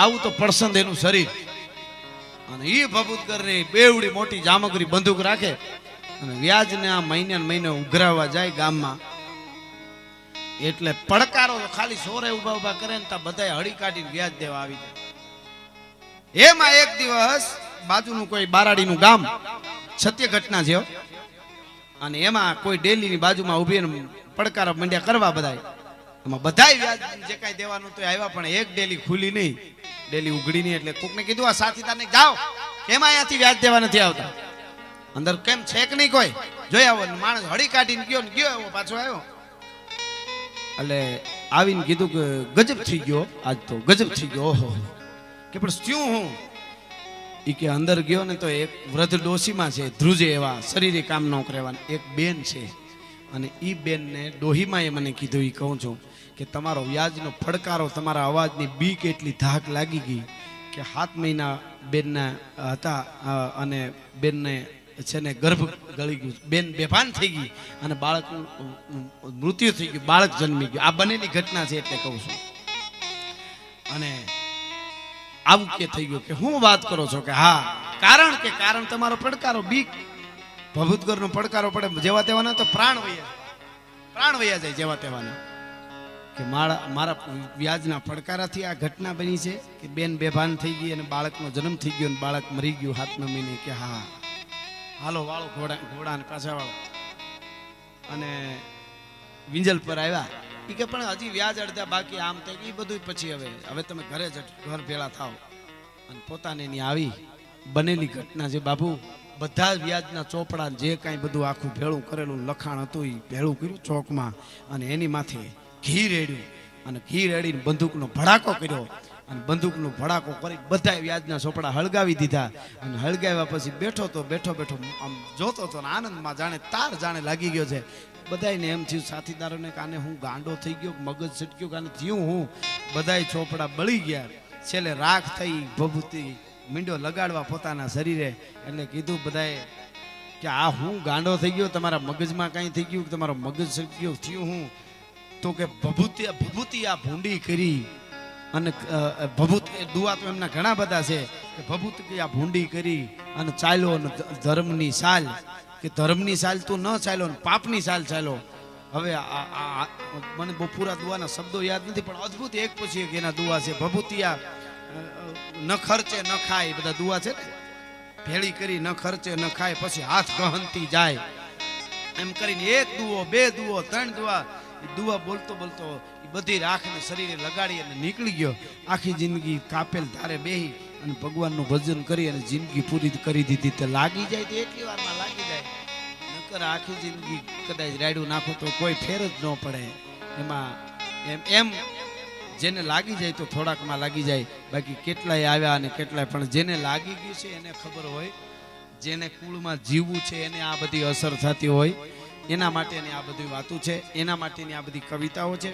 B: આવું તો પડસંદ એનું શરીર. અને એ ભભૂતકરની બેવડી મોટી જામગરી બંદૂક રાખે અને વ્યાજને આ મહિને ઉઘરાવવા જાય ગામમાં. એટલે પડકારો ખાલી સોરે ઉભા કરે ને ત્યાં બધા હળી કાઢીને વ્યાજ દેવા આવી જાય. એમાં એક દિવસ બાજુનું કોઈ બારાડીનું ગામ, સત્ય ઘટના છે, અને એમાં કોઈ ડેલીની બાજુમાં ઉભીને પડકારા મંડ્યા કરવા બધા. એમાં બધાય વ્યાજ જે કાંઈ દેવાનું તો આવ્યા, પણ એક ડેલી ખુલી નહીં, ડેલી ઉઘડી નહીં. એટલે કોકને કીધું આ સાથીદારને જાઓ, કેમ અહીંયાથી વ્યાજ દેવા નથી આવતા, અંદર કેમ છે કે નહીં કોઈ જોઈ આવો. માણસ હળી કાઢીને ગયો ને ગયો, એવો પાછો આવ્યો. એટલે આવીને કીધું કે ગજબ થઈ ગયો, આજ તો ગજબ થઈ ગયો. ઓહો, કે પણ શું હું? એ કે અંદર ગયો ને તો એક વૃદ્ધ ડોશીમાં છે, ધ્રુજે એવા શરીરે કામ ન કરેવા, એક બેન છે. અને એ બેનને ડોહીમાં એ મને કીધું, એ કહું છું કે તમારો વ્યાજનો પડકારો, તમારા અવાજની બીક એટલી ધાક લાગી ગઈ કે 7 મહિના બેનના હતા અને બેનને છે ને ગર્ભ ગળી ગયું, બેન બેભાન થઈ ગઈ અને બાળકનું મૃત્યુ થઈ ગયું, બાળક જન્મી ગયું. આ બનેલી ઘટના છે એટલે કહું છું. અને આવું કે થઈ ગયું કે હું વાત કરો છો? કે હા, કારણ તમારો પડકારો, બીક, ભભૂતગરનો પડકારો પડે જેવા તેવાના તો પ્રાણ વયા જાય જેવા તેવાના. કે મારા વ્યાજના પડકારાથી આ ઘટના બની છે કે બેન બેભાન થઈ ગઈ અને બાળકનો જન્મ થઈ ગયો અને બાળક મરી ગયું 7મા મહિને. કે હા, હાલો વાળો ઘોડા ને પાછા વાળો. અને વિંજલ પર આવ્યા. એ કે પણ હજી વ્યાજ અડધા બાકી, આમ તે એ બધું પછી હવે તમે ઘર ભેળા થાવ. અને પોતાને ની આવી બનેલી ઘટના છે બાપુ. બધા વ્યાજના ચોપડા જે કાંઈ બધું આખું ભેળું કરેલું લખાણ હતું એ ભેળું કર્યું ચોકમાં, અને એની માથે ઘી રેડ્યું અને ઘી રેડીને બંદૂકનો ભડાકો કર્યો. અને બંદૂકનો ભડાકો કરી બધા વ્યાજના ચોપડા હળગાવી દીધા. અને હળગાવ્યા પછી બેઠો આમ જોતો હતો ને આનંદમાં જાણે લાગી ગયો છે. બધાને એમ થયું સાથીદારોને કે આને હું ગાંડો થઈ ગયો, મગજ છટક્યો, કે આને થયું હું. બધાય ચોપડા બળી ગયા. છેલ્લે રાખ થઈ, ભભૂતિ મીંડો લગાડવા પોતાના શરીરે. એટલે કીધું બધાએ કે આ હું ગાંડો થઈ ગયો, તમારા મગજમાં કાંઈ થઈ ગયું, તમારો મગજ છટક્યો, થયું હું? તો કે ભભૂતિ આ ભૂંડી કરી. અને ભભૂત દુઆ તો એમના ઘણા બધા છે કે ભભૂતિ આ ભૂંડી કરી અને ચાલ્યો ધર્મની સાલ, કે ધર્મની સાલ તું ન ચાલ્યો ને પાપની સાલ ચાલ્યો. હવે મને બહુ પૂરા દુઆના શબ્દો યાદ નથી, પણ અદ્ભુત એક પછી એક એના દુઆ છે. ભભૂતિયા ન ખર્ચે ન ખાય, બધા દુઆ છે ને, ભેળી કરી ન ખર્ચે ન ખાય, પછી હાથ ગહનતી જાય, એમ કરીને 1 દુઓ 2 દુઓ 3 દુઆ. દુઆ બોલતો એ બધી રાખને શરીરે લગાડી અને નીકળી ગયો. આખી જિંદગી કાપેલ ધારે બેહી અને ભગવાનનું ભજન કરી અને જિંદગી પૂરી કરી દીધી. તો લાગી જાય તો એટલી વારમાં લાગી જાય, નકર આખી જિંદગી કદાચ રાયડું નાખો તો કોઈ ફેર જ ન પડે. એમાં એમ જેને લાગી જાય તો થોડાકમાં લાગી જાય. બાકી કેટલાય આવ્યા અને કેટલાય, પણ જેને લાગી ગયું છે એને ખબર હોય, જેને કુળમાં જીવવું છે એને આ બધી અસર થતી હોય, એના માટેની આ બધી વાતો છે, એના માટેની આ બધી કવિતાઓ છે.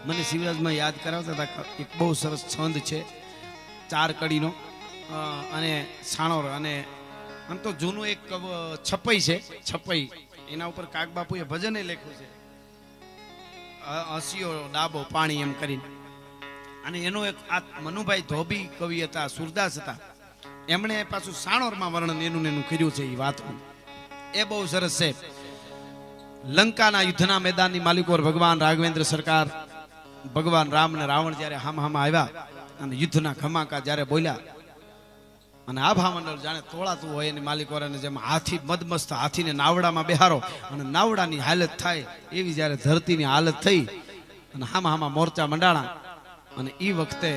B: મને શિવરાજમાં યાદ કરાવતા હતા એક બહુ સરસ છંદ છે 4 કડીનો. અને સાણોર અને આમ તો જૂનું એક છપઈ છે, છપઈ એના ઉપર કાગબાપુએ ભજને લખ્યું છે, હસીઓ ડાબો પાણી એમ કરીને. અને એનો એક આ મનુભાઈ ધોબી કવિ હતા, સુરદાસ હતા, એમણે પાછું સાણોરમાં વર્ણન એનું કર્યું છે. એ વાત એ બહુ સરસ છે. લંકાના યુદ્ધના મેદાનની માલિકો ભગવાન રાઘવેન્દ્ર સરકાર, ભગવાન રામ ને રાવણ જ્યારે હામહામાં આવ્યા અને યુદ્ધના ઘમાકા જ્યારે બોલ્યા અને આભા મંડળ જાણે તોળાતું હોય એની માલિકોરાને જેમ હાથી મદમસ્ત હાથીને નાવડામાં બેહારો અને નાવડાની હાલત થાય એવી જ્યારે ધરતીની હાલત થઈ અને હામહામાં મોરચા મંડાણા. અને એ વખતે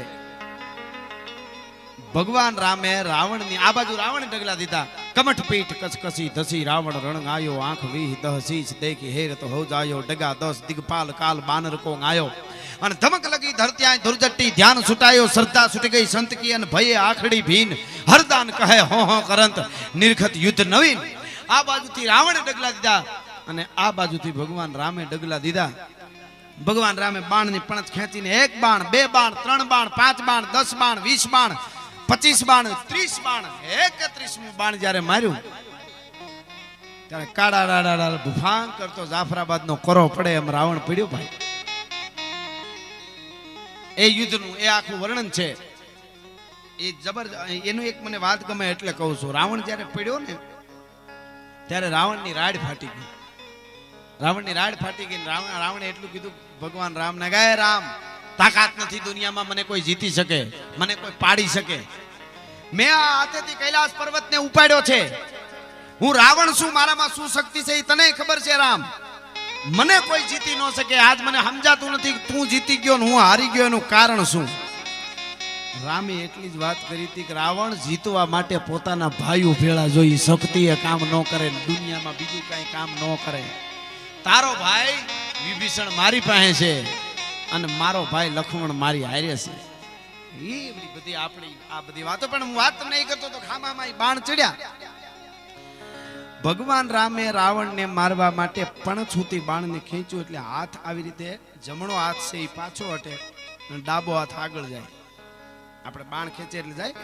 B: ભગવાન રામે રાવણની આ બાજુ રાવણે ડગલા દીધા. કમઠ પીઠ કસકસી ધસી રાવણ રણ આયો, આંખ વીહ દહ શીશ દેખી હેર તો હો જાયો, ડગા 10 દિગપાલ કાલ બાનર કો આયો. અને ધમક લગી ધરતી ધુરજટ્ટી, ધ્યાન છૂટાયો શ્રદ્ધા છૂટી ગઈ સંત કી, અને ભયે આખડી ભીન હરદાન કહે હો કરંત નિર્ખત યુદ્ધ નવીન. આ બાજુથી રાવણે ડગલા દીધા અને આ બાજુથી ભગવાન રામે ડગલા દીધા. ભગવાન રામે બાણની પણચ ખેંચીને 1 બાણ 2 બાણ 3 બાણ 5 બાણ 10 બાણ 20 બાણ 25 બાણ 30 બાણ 31મું બાણ જ્યારે માર્યું ત્યારે કાળા રાડા ભૂફાંગ કરતો જાફરાબાદનો કરો પડે એમ રાવણ પડ્યો. ભાઈ એ યુદ્ધનું એ આખું વર્ણન છે. એ એનું એક મને વાત ગમે એટલે કહું છું. રાવણ જ્યારે પડ્યો ને ત્યારે રાવણની રાડ ફાટી ગઈ. રાવણની રાડ ફાટી ગઈ. રાવણે એટલું કીધું ભગવાન રામને, ગાય રામ, તાકાત નથી દુનિયામાં મને કોઈ જીતી શકે, મને કોઈ પાડી શકે. મેં આ હાથેથી કૈલાસ પર્વતને ઉપાડ્યો છે. હું રાવણ છું, મારામાં શું શક્તિ છે એ તને ખબર છે રામ. મને કોઈ જીતી ન શકે. આજ મને સમજાતું નથી તું જીતી ગયો ને હું હારી ગયો એનું કારણ શું. રામે એટલી જ વાત કરી હતી કે રાવણ જીતવા માટે પોતાના ભાઈઓ ભેળા જોઈ શક્તિએ કામ ન કરે, દુનિયામાં બીજું કઈ કામ ન કરે. તારો ભાઈ વિભીષણ મારી પાસે છે અને મારો ભાઈ લક્ષ્મણ મારી હારે છે. એ બધી આપણી આ બધી વાતો પણ હું વાત નહીં કરતો તો ખામામાં બાણ ચડ્યા. ભગવાન રામે રાવણને મારવા માટે પણછૂતી બાણને ખેંચ્યું એટલે હાથ આવી રીતે જમણો હાથ છે એ પાછો હટે અને ડાબો હાથ આગળ જાય. આપણે બાણ ખેંચે એટલે જાય.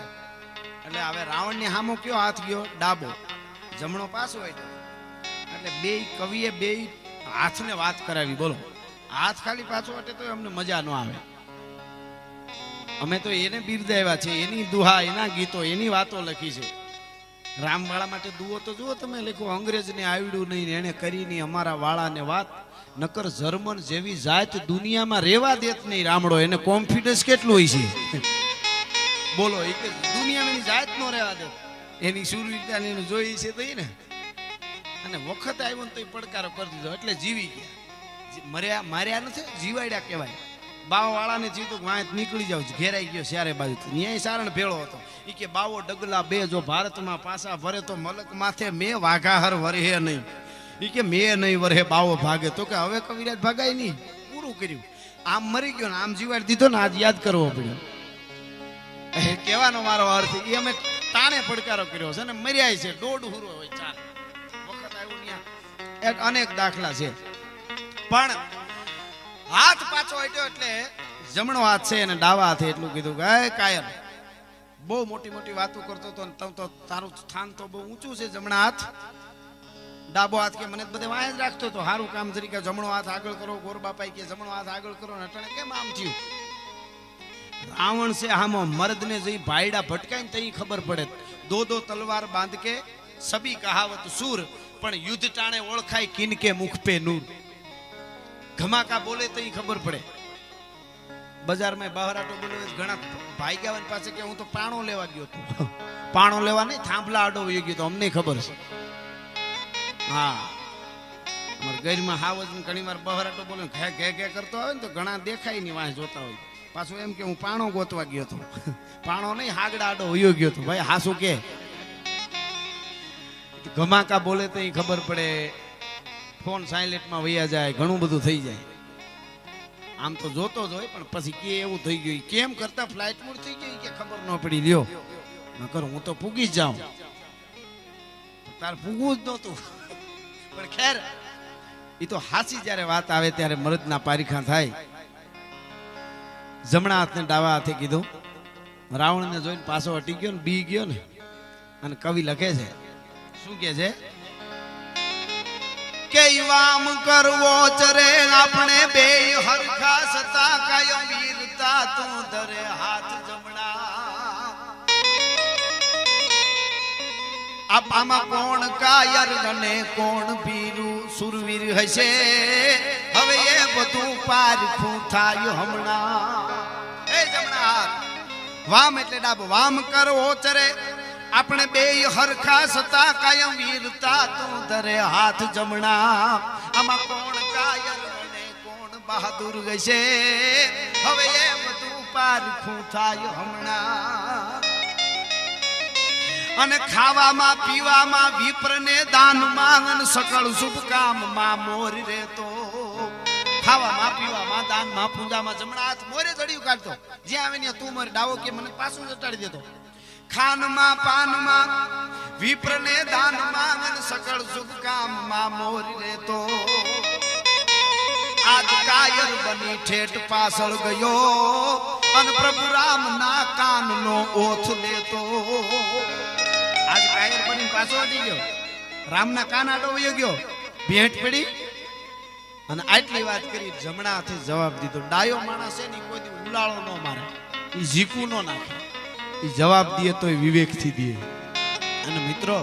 B: એટલે હવે રાવણની સામો કયો હાથ ગયો? ડાબો. જમણો પાછો હોય એટલે બે કવિએ બે હાથને વાત કરાવી. બોલો, હાથ ખાલી પાછો હટે તો અમને મજા ન આવે. અમે તો એને બિરદાવ્યા છે, એની દુહા, એના ગીતો, એની વાતો લખી છે. રામવાળા માટે દુઓ તો જુઓ તમે લખો, અંગ્રેજને આવડ્યું નહીં એને કરી નહીં અમારા વાળાને વાત. નકર જર્મન જેવી જાત દુનિયામાં રેવા દેત નહીં રામડો. એને કોન્ફિડન્સ કેટલું હોય છે બોલો. એ કે દુનિયાની જાત નો રેવા દે. એની શૂરવીરતા એનું જોઈ છે તો ને. અને વખત આવ્યો ને તો એ પડકારો કરી દીધો એટલે જીવી ગયા. માર્યા નથી, જીવાડ્યા કહેવાય. બાવો વાળાને જીતું વાંચ નીકળી જાવ, ઘેરાઈ ગયો ચારે બાજુ. ન્યાય સારણ ભેળો હતો. એ કે બાવો ડગલા 2 જો ભારતમાં પાછા ભરે તો મલક માથે મેં વાઘાહર વરહે નહીં. એ કે મેં નહીં વરહે બાવો ભાગે. તો કે હવે કવિરાજ ભાગાય નહીં, પૂરું કર્યું. આમ મરી ગયો ને આમ જીવાડી દીધો ને આજ યાદ કરવો પડ્યો. કહેવાનો મારો અર્થ એ અમે તાણે પડકારો કર્યો છે ને મર્યાય છે. દોઢ હુરો હોય ચાલ વખત આવ્યું ત્યાં અનેક દાખલા છે. પણ હાથ પાછો હટ્યો એટલે જમણો હાથ છે અને ડાવા હાથે એટલું કીધું કે કાયર બહુ મોટી મોટી વાતો કરતો હતો તો તારું સ્થાન તો બહુ ઊંચું છે. જમણા હાથ, ડાબો હાથ કે મને બધે વાય જ રાખતો હતો. સારું કામ તરીકે જમણો હાથ આગળ કરો. ગોરબાપાઈ કે જમણો હાથ આગળ કરો ને અટાણે કેમ આમ થયું? રાવણ છે આમો મર્દને જઈ ભાઈડા ભટકાઈને તઈ ખબર પડે. દો તલવાર બાંધ કે સબી કહાવત સૂર, પણ યુદ્ધ ટાણે ઓળખાય કિન કે મુખ પે નૂર. ઘમાકા બોલે તઈ ખબર પડે. બજારમાં બહારાટો બોલે ઘણા ભાઈ ગયા પાસે કે હું તો પાણો લેવા ગયો હતો. પાણો લેવા નહીં, થાંભલા આડો વયો ગયો તો અમને ખબર છે. હા, અમારા ગઈરમાં હાવજ ઘણી વાર બહારાટો બોલે ઘે ઘે કરતો આવે ને તો ઘણા દેખાય નહીં વાંસ જોતા હોય. પાછું એમ કે હું પાણો ગોતવા ગયો હતો. પાણો નહીં, હાગડા આડો વયો ગયો હતો. ભાઈ હાસુ કે ઘમાકા બોલે તો ખબર પડે. ફોન સાયલેન્ટમાં વૈયા જાય, ઘણું બધું થઈ જાય. આમ તો જોતો જ હોય પણ પછી કે એવું થઈ ગયું. કેમ કરતા ફ્લાઇટ મોડ થઈ ગઈ કે ખબર ન પડી. લ્યો નકર હું તો પૂગી જ જાઉં. તાર પૂગવું જ નહોતું. પણ ખેર એ તો હાસી જ્યારે વાત આવે ત્યારે મરદના પારીખા થાય. જમણા હાથને ડાવા હાથે કીધું રાવણને જોઈને પાછો હટી ગયો ને બી ગયો ને અને કવિ લખે છે શું કે છે કે વામ કરવો ચરે આપણે બે હરખા સતા કાયમ વીરતા તું ધરે હાથ જમણા આમાં કોણ કાયર અને કોણ વીરું સુરવીર હશે હવે એ બધું પારખું થાય હમણાં એ જમણા હાથ વામ એટલે ડાબો વામ કરવો ચરે આપણે બે હરખા સતા કાયમ વીરતા તું ધરે હાથ જમણા આમાં કોણ કાયર અને કોણ બહાદુર ગશે હવે એ બધું પારખું થાય હમણાં અને ખાવામાં પીવામાં વિપ્રને દાનમાં અને સકળ શુભ કામમાં મોર રહેતો ખાવામાં પીવામાં દાનમાં પૂજામાં જમણા હાથ મોરે જડિયું કાઢતો જ્યાં આવે ને તું મોરે ડાવો કે મને પાછું જટાડી દેતો ખાનમાં પાનમાં વિપ્રને દાનમાં અને સકળ શુભ કામમાં મોર રહેતો આજ કાયર બની ઠેઠ પાછળ ગયો અને પ્રભુ રામ ના કાનનો ઓથ લેતો આજ કાયર બની પાછો હટી ગયો રામના કાન આડો વયો ગયો ભેટ પડી અને આટલી વાત કરી જમણા હાથે જવાબ દીધો ડાયો માણસ છે ને કોઈ દી ઉલાળો ન મારે ઈ ઝીકું ન નાખે ઈ જવાબ દે તોય વિવેકથી દે અને મિત્રો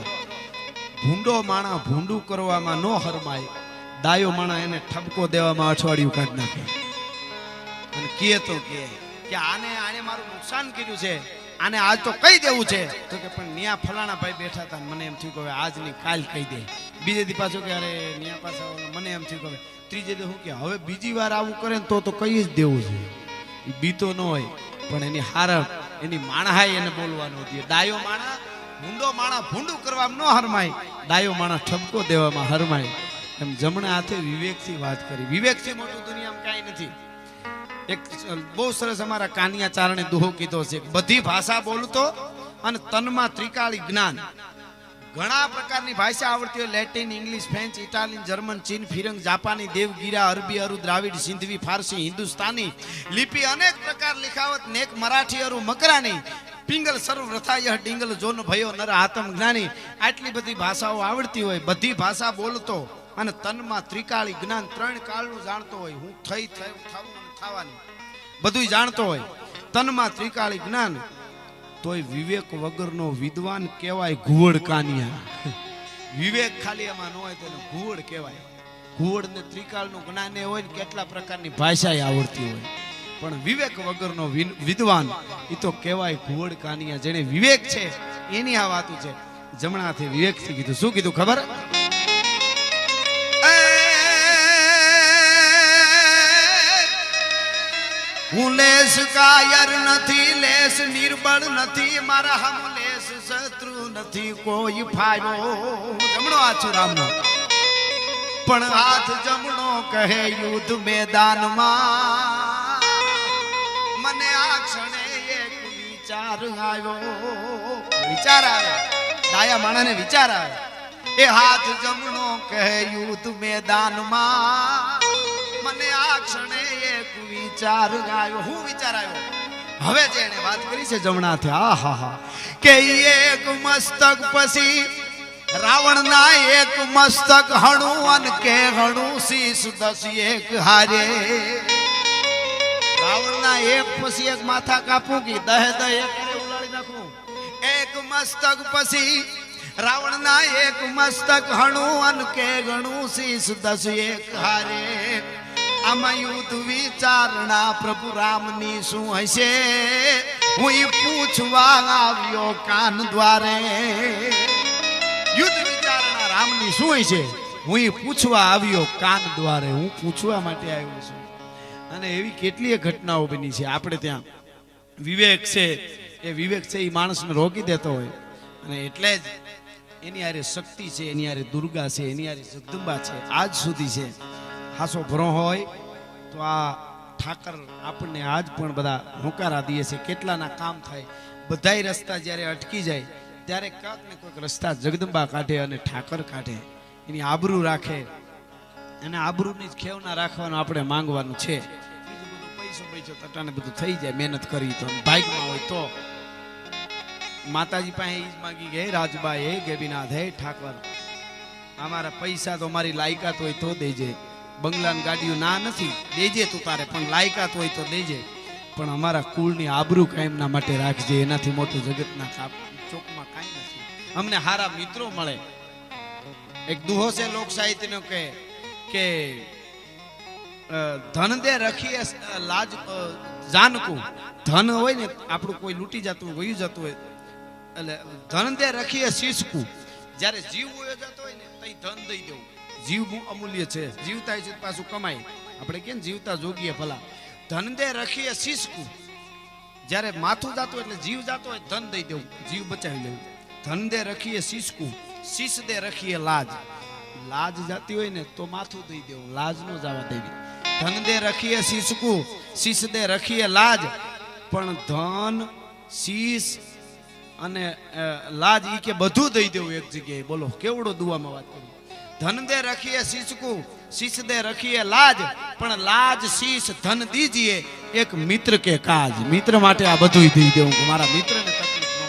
B: ભૂંડો માણા ભૂંડું કરવામાં ન હરમાય ડાયો માણા એને ઠપકો દેવામાં અઠવાડિયું કાઢી નાખે અને કે તો કે આને મારું નુકસાન કર્યું છે આને આજ તો કહી દેવું છે તો કે પણ ન્યા ફલાણા ભાઈ બેઠા હતા મને એમ થયું કે આજ નહીં કાલ કહી દે બીજે દી પાછો કે અરે ન્યા પાછા મને એમ થયું કે ત્રીજે દી હું કે હવે બીજી વાર આવું કરે ને તો કહી જ દેવું છે એ બીતો ન હોય પણ એની હારપ એની માણહાઈ એને બોલવાનું દે ડાયો માણા ભૂંડો માણા ભૂંડું કરવામાં ન હરમાય ડાયો માણા ઠપકો દેવામાં હરમાય એમ જમણા હાથે વિવેકથી વાત કરી વિવેકથી મોટું દુનિયામાં કાંઈ નથી એક બહુ સરસ અમારા કાનિયા ચારણે દુહો કીધો છે બધી ભાષા બોલતો અને તનમાં ત્રિકાળી જ્ઞાન ઘણા પ્રકારની ભાષા આવડતી હોય Latin English French Italian German ચીન ફિરંગ જાપાની દેવગીરા અરબી અરુ દ્રાવિડ સિંધવી ફારસી હિન્દુસ્તાની લિપિ અનેક પ્રકાર લિખાવત નેક મરાઠી અરુ મકરાની પિંગલ સર્વ રથાય ડિંગલ જોન ભયો નર આતમ જ્ઞાની આટલી બધી ભાષાઓ આવડતી હોય બધી ભાષા બોલતો અને તનમાં ત્રિકાળી જ્ઞાન ત્રણ કાળનું જાણતો હોય હું થઈ થવું થવાની બધું જાણતો હોય તનમાં ત્રિકાળી જ્ઞાન તોય વિવેક વગરનો વિદ્વાન કહેવાય ઘુવડ કાનિયા વિવેક ખાલી એમાં ન હોય તો ઘુવડ કહેવાય ઘુવડ ને ત્રિકાળનું જ્ઞાન હોય ને કેટલા પ્રકારની ભાષા આવડતી હોય પણ વિવેક વગરનો વિદ્વાન એ તો કહેવાય ઘુવડ કાનિયા જેને વિવેક છે એની આ વાતું છે જમણા હાથે વિવેકથી કીધું શું કીધું ખબર હું લેસ કાયર નથી લેસ નિર્બળ નથી મારા હમ લેસ શત્રુ નથી કોઈ ફાયો જમણો હાથ રામનો પણ હાથ જમણો કહે યુદ્ધ મેદાનમાં મને આ ક્ષણે એક વિચાર આવ્યો વિચાર આવે ડાયા માણાને વિચાર આવે એ હાથ જમણો કહે યુદ્ધ મેદાનમાં મને આ ક્ષણે એક વિચાર આવ્યો હું વિચાર આવ્યો હવે જેને વાત કરી છે જમણાથી આ હા હા કે એક મસ્તક પછી રાવણના એક મસ્તક હણું અન કે હણું શીશ દસ એક હારે રાવણના એક પછી એક માથા કાપું કે દહે એક ઉલાડી નાખું એક મસ્તક પછી રાવણના એક મસ્તક હણું અન કે ગણું શીશ દસ એક હારે આમાં યુદ્ધ વિચારણા પ્રભુ રામની શું હશે હું પૂછવા આવ્યો કાન દ્વારે યુદ્ધ વિચારણા રામની શું હશે હું પૂછવા આવ્યો કાન દ્વારે હું પૂછવા માટે આવ્યો છું અને એવી કેટલીય ઘટનાઓ બની છે આપણે ત્યાં વિવેક છે એ વિવેક છે એ માણસને રોકી દેતો હોય અને એટલે જ એની હારે શક્તિ છે એની હારે દુર્ગા છે એની હારે જગદંબા છે આજ સુધી છે હાસો ભરો હોય તો આ ઠાકર આપણને આજ પણ બધા હોકારા દે છે કેટલાના કામ થાય બધાય રસ્તા જ્યારે અટકી જાય ત્યારે કાંક ને કોઈક રસ્તા જગદંબા કાઢે અને ઠાકર કાઢે એની આબરૂ રાખે અને આબરૂની જ ખેવના રાખવાનું આપણે માંગવાનું છે બીજું બધું પૈસો તટાને બધું થઈ જાય મહેનત કરી તો ભાગમાં હોય તો માતાજી પાસે ઈ જ માગી ગઈ રાજબા હે ગેબીનાથ હે ઠાકર અમારા પૈસા તો મારી લાયકાત હોય તો દેજે બંગલા ને ગાડીઓ ના નથી દેજે તું તારે પણ લાયકાત હોય તો દેજે પણ અમારા કુળની આબરૂ કાયમના માટે રાખજે એનાથી મોટું જગતના ચોકમાં કાંઈ નથી અમને હારા મિત્રો મળે એક દુહો છે લોક સાહિત્યનો કે ધન દે રખીએ લાજ જાનકું ધન હોય ને આપણું કોઈ લૂંટી જતું હોય વયું જતું હોય એટલે ધન દે રખીએ શીશકું જ્યારે જીવ વયો જતો હોય ને તઈ ધન દઈ દેવું જીવ અમૂલ્ય છે જીવતા છે પાછું કમાય આપણે કેમ જીવતા જોગીએ ભલા ધન દે રખીએ શીશકું જ્યારે માથું જાતું એટલે જીવ જાતો હોય ધન દઈ દેવું જીવ બચાવી લેવું ધન દે રખીએ શીશકું શીશ દે રખીએ લાજ લાજ જાતી હોય ને તો માથું દઈ દેવું લાજ નો જવા દેવી ધન દે રખીએ શીશકું શીશ દે રખીએ લાજ પણ ધન શીશ અને લાજ ઈ કે બધું દઈ દેવું એક જગ્યાએ બોલો કેવડો દુવામાં વાત કરી ધન દે રખીએ શીશકું શીશ દે રખીએ લાજ પણ લાજ શીશ ધન દીજીએ એક મિત્ર કે કાજ મિત્ર માટે આ બધું દઈ દેવું મારા મિત્રને તકલીફ ન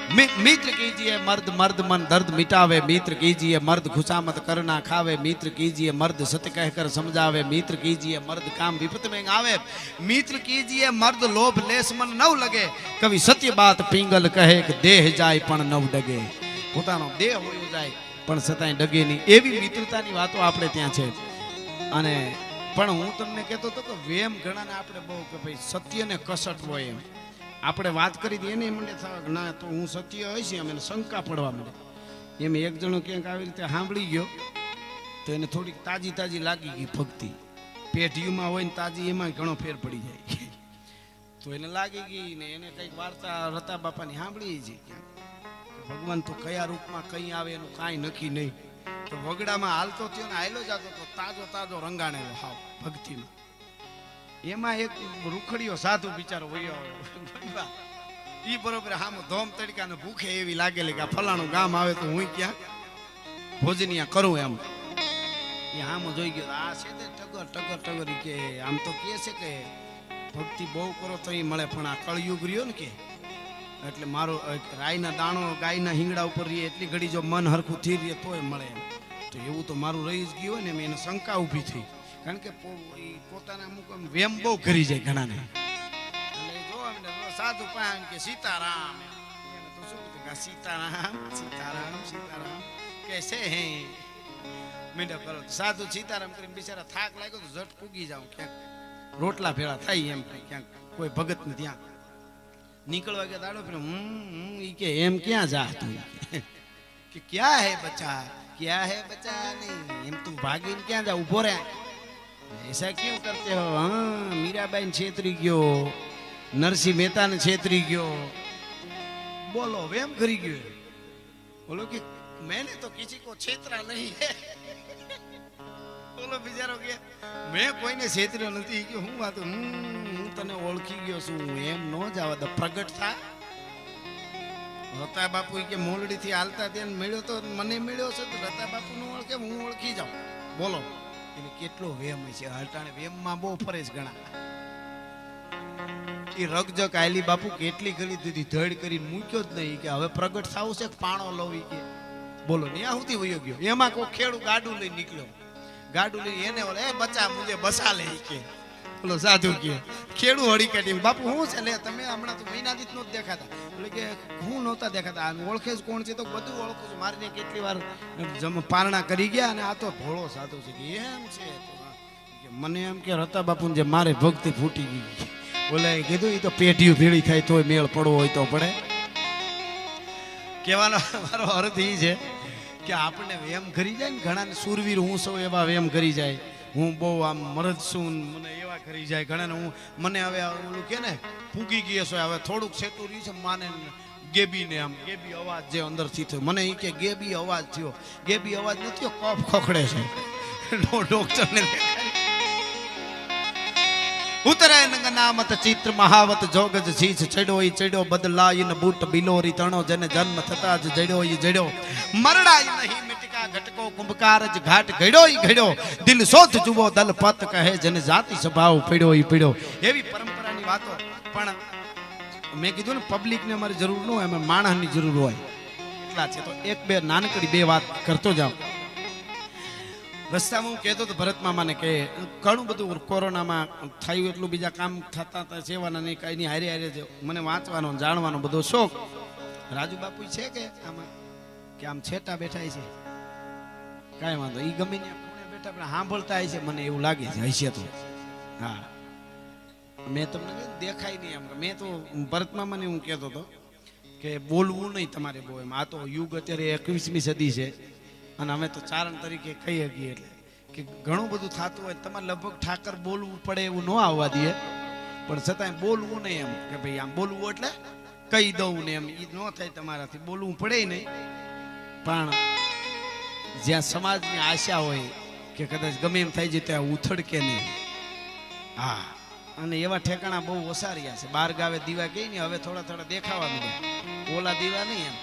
B: પડે मित्र कीजिए मर्द मर्द मन दर्द मिटावे मित्र कीजिए मर्द खुशामत करना खावे मित्र कीजिए मर्द सत्य कहकर समझावे मित्र कीजिए मर्द काम विपत में आवे मित्र कीजिए मर्द लोभ लेस मन नव लगे कभी सत्य बात पिंगल कहे कि देह जाय पण नव डगे પોતાનો દેહ હોયો જાય પણ છતાંય ડગે નહીં એવી મિત્રતાની વાતો આપણે ત્યાં છે અને પણ હું તમને કહેતો હતો કે વેમ ઘણાને આપણે બહુ કે ભાઈ સત્યને કસટ હોય એમ આપણે વાત કરી દઈએ ને મને થાય ના તો હું સત્ય હોય છે અમે શંકા પડવા માંડે એમ એક જણો ક્યાંક આવી રીતે સાંભળી ગયો તો એને થોડીક તાજી તાજી લાગી ગઈ ભક્તિ પેઢીમાં હોય ને તાજી એમાં ઘણો ફેર પડી જાય તો એને લાગી ગઈ ને એને કંઈક વાર્તા રતા બાપાની સાંભળી છે ક્યાંક ભગવાન તો કયા રૂપમાં કઈ આવે એનું કાંઈ નક્કી નહીં તો વગડામાં હાલતો થયો ને હાલો જતો તો તાજો તાજો રંગાણેલો હાવ ભક્તિમાં એમાં એક રૂખડીયો સાધુ બિચારો વયો ઈ બરોબર હામો ધોમ તડકાને ભૂખે એવી લાગેલી કે ફલાણું ગામ આવે તો હું ક્યાં ભોજનિયા કરું એમ એ હામો જોઈ ગયો આ છે તે ટગર ટગર ટગર કે આમ તો કે છે કે ભક્તિ બહુ કરો તો એ મળે પણ આ કળયુગ રહ્યો ને કે એટલે મારો રાયના દાણો ગાયના હિંગડા ઉપર રહીએ એટલી ઘડી જો મન હરખું થી રહીએ તોય મળે તો એવું તો મારું રહી જ ગયું હોય ને એને શંકા ઊભી થઈ કારણ કે પોતાના અમુક વેમ બહુ કરી જાય ઘણાને એટલે જો સાધુ પાન કે સીતારામ તો શું સીતારામ સીતારામ સીતારામ કેસે હે મીંડા કરો સાધુ સીતારામ કરીને બિચારા થાક લાગ્યો તો ઝટ પૂગી જાઉં ક્યાંક રોટલા ભેળા થાય એમ ક્યાંક કોઈ ભગત ને ત્યાં निकलवा के दाड़ो फिर के एम क्या जा तू कि क्या है बच्चा नहीं एम तुम भागी क्या जा उभो रे ऐसा क्यों करते हो हाँ मीराबाई ने छेतरी गयो नरसिंह मेहता ने छेतरी गयो बोलो वेम करी गयो बोलो कि मैंने तो किसी को छेतरा नहीं है बोलो बिचारो के मैं कोई ने छेतर्यो નથી કે હું વાત હું તને ઓળખી ગયો છું એમ નો જાવ દ પ્રગટ થા રતા બાપુ કે મોલડી થી હાલતા ત્યાં મળ્યો તો મને મળ્યો છે તો રતા બાપુ નો ઓળખે હું ઓળખી જાઉં બોલો એને કેટલો વેમ છે હટાણે વેમ માં બહુ ફરે છે ઘણા એ રગજક આયલી બાપુ કેટલી કરી દીધી ધડ કરી મૂક્યો જ નહીં કે હવે પ્રગટ થાવું છે પાણો લવી કે બોલો ને આ સુધી વયો ગયો એમાં કોઈ ખેડૂ ગાડું લઈ નીકળ્યો ગાડું લઈ એને ઓલે એ બચ્ચા મુજે બસા લે કે બોલો સાધુ કે ખેડૂ હળી કાઢી બાપુ હું છે લે તમે હમણાં તો મહિના દીત નો દેખાતા એટલે કે હું નહોતા દેખાતા આ ઓળખે જ કોણ છે તો બધું ઓળખું છું મારીને કેટલી વાર પારણા કરી ગયા અને આ તો ભોળો સાધુ છે કે એમ છે તો મને એમ કે રતા બાપુ જે મારે ભક્તિ ફૂટી ગઈ બોલે કીધું એ તો પેઢીઓ ભેળી થાય તોય મેળ પડવો હોય તો પડે કહેવાનો મારો અર્થ એ છે કે આપણે વેમ કરી જાય ને ઘણાને સુરવીર હું સૌ એવા વેમ કરી જાય હું બહુ આમ મરદ છું મને એવા કરી જાય ઘણાને હું મને હવે ઓલું કે ને ફૂગી ગયો છે હવે થોડુંક સેતું રહ્યું છે માને ગેબીને આમ ગેબી અવાજ જે અંદરથી થયો મને એ કે ગેબી અવાજ થયો ગેબી અવાજ નથી થયો કફ ખખડે છે ડોક્ટરને ઉતરાય નામત ચિત્ર મહાવત જોગજ શીશ ચડ્યો ઈ ચડ્યો બદલાઈ ન બૂટ બિલોરી તણો જેને જન્મ થતા જ જડ્યો ઈ જડ્યો મરડાઈ નહીં મિટકા ઘટકો કુંભકાર જ ઘાટ ઘડ્યો ઈ ઘડ્યો દિલ સોથ જુવો દલ પત કહે જેને જાતિ સ્વભાવ પડ્યો ઈ પડ્યો એવી પરંપરાની વાતો પણ મેં કીધું ને પબ્લિકને અમારી જરૂર ન હોય, અમે માણસની જરૂર હોય એટલા છે. તો એક બે નાનકડી બે વાત કરતો જાઉં. રસ્તામાં હું કહેતો હતો ભરત મામાને કે ઘણું બધું કોરોનામાં થયું એટલું બીજા કામ થતા હતા સેવાના નહીં કાંઈ નહીં, હારે હારે છે મને વાંચવાનો જાણવાનો બધો શોખ. રાજુ બાપુ છે કે આમાં કે આમ છેટા બેઠા છે કાંઈ વાંધો, એ ગમે ત્યાં ખૂણે બેઠા પણ સાંભળતા છે મને એવું લાગે છે હશે તો. હા મેં તમને કીધું દેખાય નહીં એમ. મેં તો ભરત મામાને હું કહેતો હતો કે બોલવું નહીં તમારે બહુ એમ. આ તો યુગ અત્યારે 21મી સદી છે અને અમે તો ચારણ તરીકે કહી શકીએ એટલે કે ઘણું બધું થતું હોય તમારે લગભગ ઠાકર બોલવું પડે એવું ન આવવા દે, પણ છતાંય બોલવું નહીં એમ કે ભાઈ આમ બોલવું એટલે કહી દઉં ને એમ એ ન થાય તમારાથી, બોલવું પડે નહીં. પણ જ્યાં સમાજની આશા હોય કે કદાચ ગમે એમ થઈ જાય ત્યાં ઉથડકે નહીં. હા અને એવા ઠેકાણા બહુ ઓછા રહ્યા છે. 12 ગાવે દીવા કઈ ને હવે થોડા થોડા દેખાવા મળ્યા, ઓલા દીવા નહીં એમ.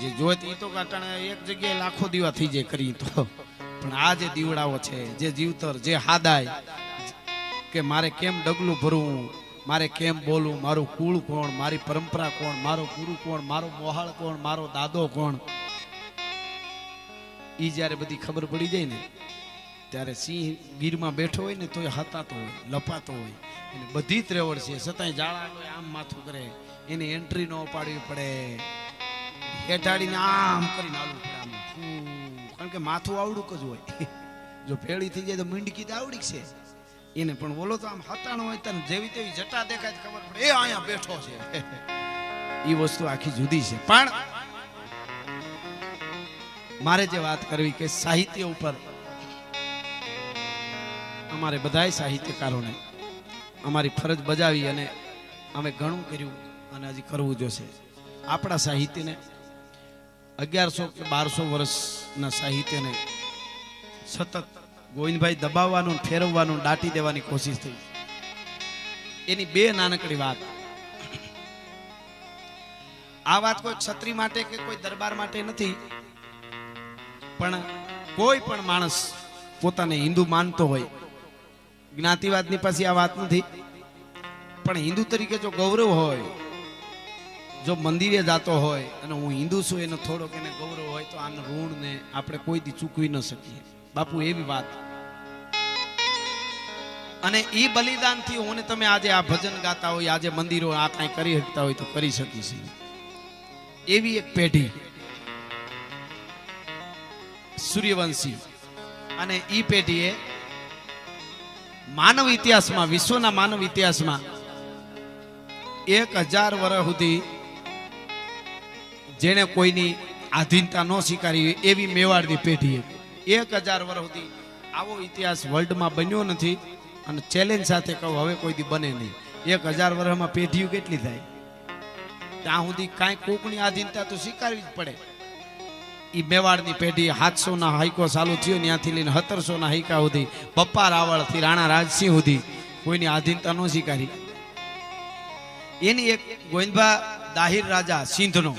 B: જે જોત એ તો કાટાણા એક જગ્યાએ લાખો દીવા થઈ જાય કરી તો, પણ આ જે દીવડાઓ છે જે જીવતર જે હાદાય કે મારે કેમ ડગલું ભરવું, મારે કેમ બોલવું, મારું કુળ કોણ, મારી પરંપરા કોણ, મારો ગુરુ કોણ, મારો મોહાળ કોણ, મારો દાદો કોણ, ઈ જ્યારે બધી ખબર પડી જાય ને ત્યારે સિંહ ગીરમાં બેઠો હોય ને તોય હતાતો હોય, લપાતો હોય, એને બધી જ રેવડ છે છતાંય જાળા આમ માથું કરે, એની એન્ટ્રી ન પાડવી પડે, હેઠાડીને આમ કરીને હાલવું પડે આમ. કારણ કે માથું આવડું જ હોય, જો ભેળી થઈ જાય તો મીંડકી તો આવડી છે એને, પણ બોલો તો આમ હતાણો હોય તો જેવી તેવી જટા દેખાય ખબર પડે એ અહીંયા બેઠો છે. એ વસ્તુ આખી જુદી છે. પણ મારે જે વાત કરવી કે સાહિત્ય ઉપર અમારે બધાય સાહિત્યકારોને અમારી ફરજ બજાવી અને અમે ઘણું કર્યું અને હજી કરવું જોશે. આપણા સાહિત્યને 1100 કે 1200 વર્ષના સાહિત્યને સતત ગોવિંદભાઈ દબાવવાનું, ફેરવવાનું, દાટી દેવાની કોશિશ થઈ. એની બે નાનકડી વાત. આ વાત કોઈ ક્ષત્રિય માટે કે કોઈ દરબાર માટે નથી, પણ કોઈ પણ માણસ પોતાને હિન્દુ માનતો હોય, જ્ઞાતિવાદની પાછી આ વાત નથી, પણ હિન્દુ તરીકે જો ગૌરવ હોય, જો મંદિરે જાતો હોય અને હું હિન્દુ છું એનો થોડોક એને ગૌરવ હોય તો આનું ઋણને આપણે કોઈ દી ચૂકવી ન શકીએ. બાપુ એવી વાત. અને એ બલિદાનથી હું ને તમે આજે આ ભજન ગાતા હોય, આજે મંદિરો આ કાંઈ કરી શકતા હોય તો કરી શકીશું. એવી એક પેઢી સૂર્યવંશી, અને એ પેઢીએ માનવ ઇતિહાસમાં, વિશ્વના માનવ ઇતિહાસમાં 1000 વર્ષ સુધી જેને કોઈની આધીનતા ન સ્વીકારી એવી મેવાડની પેઢી 1000 વર્ષ સુધી આવો ઇતિહાસ વર્લ્ડમાં બન્યો નથી. અને ચેલેન્જ સાથે કહું હવે કોઈ દી બને નહીં. 1000 વર્ષમાં પેઢીઓ કેટલી થાય? ત્યાં સુધી કાંઈ કોકની આધીનતા તો સ્વીકારવી જ પડે. એ મેવાડની પેઢી 700ના હાઈકો ચાલુ થયો ત્યાંથી લઈને 1700ના હાઈકા સુધી, બપ્પા રાવળથી રાણા રાજસિંહ સુધી કોઈની આધીનતા ન સ્વીકારી. એની એક ગોવિંદભા દાહિર રાજા સિંધનો,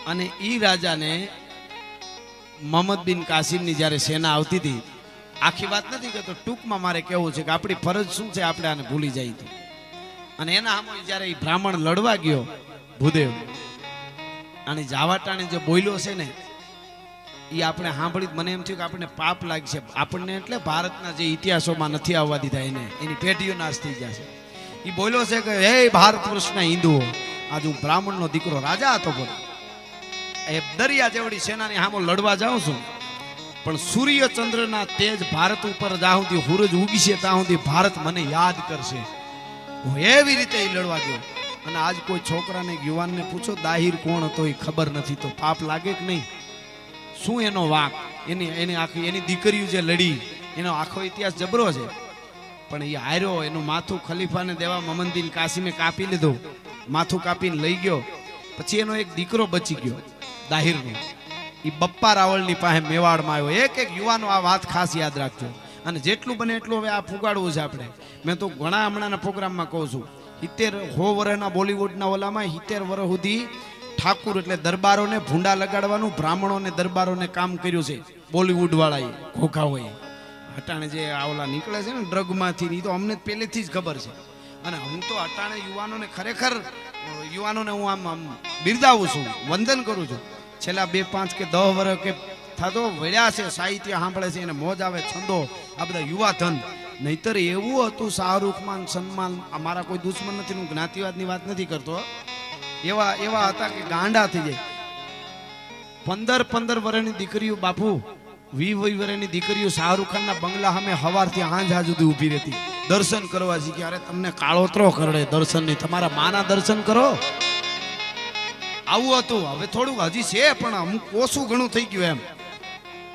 B: અને ઈ રાજાને મોહમ્મદ બિન કાસિમની જ્યારે સેના આવતી હતી, આખી વાત નથી કહેતો, ટૂંકમાં મારે કહેવું છે કે આપણી ફરજ શું છે આપણે આને ભૂલી જાય તો. અને એના સામે જ્યારે એ બ્રાહ્મણ લડવા ગયો ભૂદેવ, અને જાવાટાણે જે બોલ્યો છે ને એ આપણે સાંભળી મને એમ થયું કે આપણને પાપ લાગશે. આપણને એટલે ભારતના જે ઇતિહાસોમાં નથી આવવા દીધા એને, એની પેઢીઓ નાશ થઈ જશે. એ બોલ્યો છે કે હે ભારત વર્ષના હિન્દુઓ, આજ હું બ્રાહ્મણનો દીકરો રાજા હતો, પણ એ દરિયા જેવડી સેનાની સામે લડવા જાઉં છું, પણ સૂર્ય ચંદ્રના તેજ ભારત ઉપર જ્યાં સુધી સૂરજ ઉગીશે ત્યાં સુધી ભારત મને યાદ કરશે. હું એવી રીતે લડવા ગયો. અને આજ કોઈ છોકરાને યુવાનને પૂછો દાહિર કોણ હતો એ ખબર નથી, તો પાપ લાગે કે નહીં? શું એનો વાંક? એની આખી એની દીકરીઓ જે લડી એનો આખો ઇતિહાસ જબરો છે. પણ એ હાર્યો, એનું માથું ખલીફાને દેવા મોહમ્મદ બિન કાસિમે કાપી લીધું, માથું કાપીને લઈ ગયો. પછી એનો એક દીકરો બચી ગયો દાહિરનો, એ બપ્પા રાવળની પાસે મેવાડમાં આવ્યો. એક યુવાનો આ વાત ખાસ યાદ રાખજો, અને જેટલું બને એટલું હવે આ ફુગાડવું છે આપણે. મેં તો ઘણા હમણાંના પ્રોગ્રામમાં કહું છું, 70 વર્ષના બોલિવૂડના ઓલામાં 70 વર્ષ સુધી ઠાકુર એટલે દરબારોને ભૂંડા લગાડવાનું, બ્રાહ્મણોને દરબારોને કામ કર્યું છે બોલિવૂડ વાળાએ, ઘોઘા હોય. હટાણે જે આવલા નીકળે છે ને ડ્રગમાંથી, એ તો અમને પહેલેથી જ ખબર છે. અને હું તો અટાણે યુવાનોને ખરેખર યુવાનોને હું આમ બિરદાવું છું, વંદન કરું છું. છેલ્લા 2, 5 કે 10 વર્ષ કે થતો વળ્યા છે, સાહિત્ય સાંભળે છે, એને મોજ આવે, છંદો, આ બધા યુવા ધન. નહીતર એવું હતું શાહરૂખ ખાન, સલમાન, અમારા કોઈ દુશ્મન નથી, હું જ્ઞાતિવાદની વાત નથી કરતો, એવા હતા કે ગાંડા થઈ જાય. 15 વર્ષની દીકરીઓ બાપુ, 20 વર્ષની દીકરીઓ શાહરૂખ ખાનના બંગલા સામે સવારથી સાંજ સુધી ઊભી રહેતી દર્શન કરવા. છે કે અરે તમને કાળોતરો કરડે દર્શન નહીં, તમારા માના દર્શન કરો. આવું હતું. હવે થોડુંક હજી છે પણ અમુક ઓછું ઘણું થઈ ગયું એમ.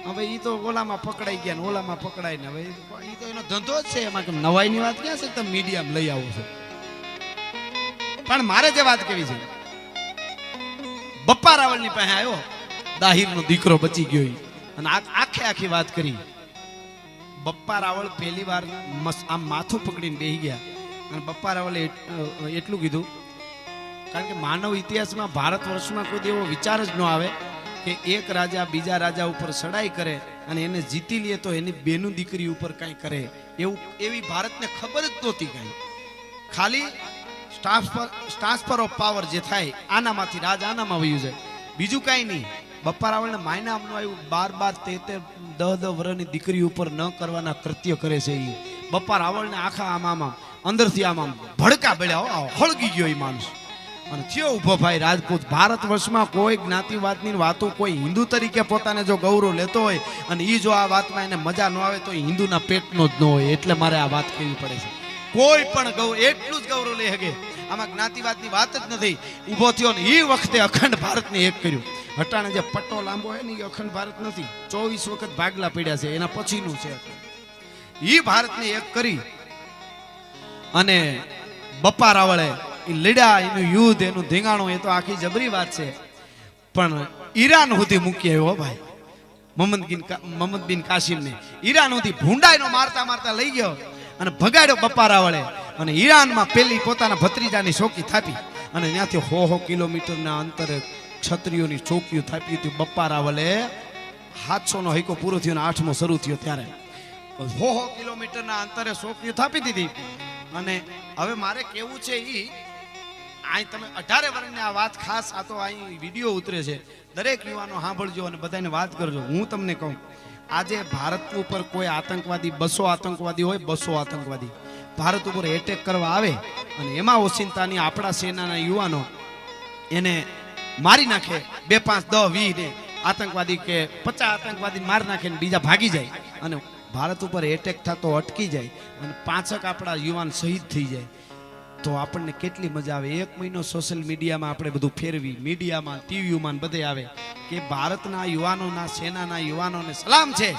B: હવે ઈ તો ઓલામાં પકડાઈ ગયા ને ઓલામાં પકડાય ને હવે ઈ તો એનો ધંધો જ છે. એમાં નવાઈની વાત ક્યાં છે? તમે મીડિયામાં લઈ આવો છો. પણ મારે જે વાત કેવી છે, બપ્પા રાવળની પાસે આવ્યો, દાહીરનો દીકરો બચી ગયો ઈ, અને આખી વાત કરી. બપ્પા રાવળ પહેલી વાર આમ માથું પકડીને બેસી ગયા અને બપ્પા રાવળે એટલું કીધું, કારણ કે માનવ ઇતિહાસમાં ભારત વર્ષમાં કોઈ એવો વિચાર જ ન આવે કે એક રાજા બીજા રાજા ઉપર ચડાઈ કરે અને એને જીતી લે તો એની બેનું દીકરી ઉપર કાંઈ કરે, એવી ભારતને ખબર જ નહોતી કાંઈ. ખાલી ટ્રાન્સફર ઓફ પાવર જે થાય આનામાંથી રાજ આનામાં વયું જાય, બીજું કાંઈ નહીં. બપ્પા રાવળને માયના આમનું આવ્યું, 12, 13, 10 વર્ષની દીકરી ઉપર ન કરવાના કૃત્ય કરે છે ઈ. બપ્પા રાવળને આખા આમ અંદરથી આમ ભડકા પડ્યા, હળગી ગયો એ માણસ અને થયો ઉભો ભાઈ રાજપૂત. ભારત વર્ષમાં કોઈ જ્ઞાતિવાદની વાતો, કોઈ હિન્દુ તરીકે પોતાને જો ગૌરવ લેતો હોય અને ઈ જો આ વાતમાં એને મજા ન આવે તો હિન્દુના પેટનો જ ન હોય. એટલે મારે આ વાત કહેવી પડે છે. કોઈ પણ ગૌરવ એટલું જ ગૌરવ લઈ શકે, આમાં જ્ઞાતિવાદની વાત જ નથી. ઊભો થયો ને એ વખતે અખંડ ભારતને એક કર્યું. હટાણે જે પટ્ટો લાંબો હોય ને એ અખંડ ભારત નથી, 24 વખત ભાગલા પડ્યા છે, એના પછીનું છે. એ ભારતને એક કરી અને બપ્પા રાવળે લડ્યા, એનું યુદ્ધ, એનું ધીંગાણું, એ તો આખી જબરી વાત છે. પણ ઈરાન સુધી મૂકી આવ્યો ભાઈ મોહમ્મદ બિન કાસિમને. ઈરાન સુધી ભૂંડાઈનો મારતા લઈ ગયો અને ભગાડ્યો બપ્પા રાવળે. અને ઈરાનમાં પેલી પોતાના ભત્રીજાની ચોકી થાપી અને ત્યાંથી 100 કિલોમીટરના અંતરે ક્ષત્રિયોની ચોકીઓ થાપી હતી. બપ્પા રાવળે 700નો હૈકો પૂરો થયો ને 8મો શરૂ થયો ત્યારે 100 કિલોમીટરના અંતરે ચોકીઓ થાપી દીધી. અને હવે મારે કેવું છે ઈ, અહીં તમે 18 વર્ષની આ વાત ખાસ, આ તો અહીં વિડીયો ઉતરે છે, દરેક યુવાનો સાંભળજો અને બધાને વાત કરજો. હું તમને કહું, આજે ભારત ઉપર કોઈ આતંકવાદી 200 આતંકવાદી હોય, 200 આતંકવાદી ભારત ઉપર એટેક કરવા આવે અને એમાં ઓચિંતાની આપણા સેનાના યુવાનો એને મારી નાખે, 2, 5, 10, 20 ને આતંકવાદી કે 50 આતંકવાદી મારી નાખે ને બીજા ભાગી જાય અને ભારત ઉપર એટેક થતો અટકી જાય અને 5 આપણા યુવાન શહીદ થઈ જાય, તો આપણને કેટલી મજા આવે. 1 મહિનો સોશિયલ મીડિયામાં આપણે બધું ફેરવી, મીડિયામાં, ટીવીમાં બધે આવે કે ભારતના યુવાનોના, સેનાના યુવાનોને સલામ છે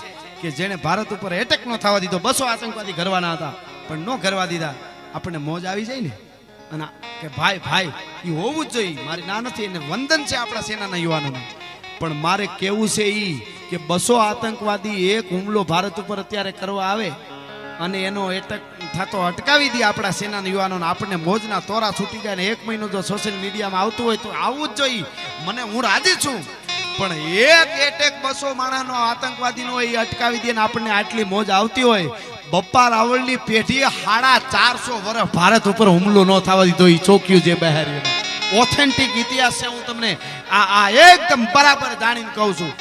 B: કે જેણે ભારત ઉપર એટેક ન થવા દીધો. 200 આતંકવાદી ઘરવાના હતા પણ ન ઘરવા દીધા. આપણને મોજ આવી જાય ને, અને કે ભાઈ એ હોવું જ જોઈએ. મારી ના નથી, એને વંદન છે આપણા સેનાના યુવાનોને. પણ મારે કેવું છે ઈ કે 200 આતંકવાદી એક હુમલો ભારત ઉપર અત્યારે કરવા આવે અને એનો એટેક થતો અટકાવી દે આપણા સેનાના યુવાનોને, આપણને મોજના તોરા છૂટી જાય ને 1 મહિનો જો સોશિયલ મીડિયામાં આવતું હોય તો આવવું જ જોઈએ. હું રાજી છું. પણ એક એટેક 200 માણસનો આતંકવાદીનો એ અટકાવી દે ને આપણને આટલી મોજ આવતી હોય. બપ્પા રાવળની પેઢીએ 450 વર્ષ ભારત ઉપર હુમલો ન થવા દીધો. એ ચોક્યું જે બહારી ઓથેન્ટિક ઇતિહાસ છે. હું તમને આ એકદમ બરાબર જાણીને કહું છું.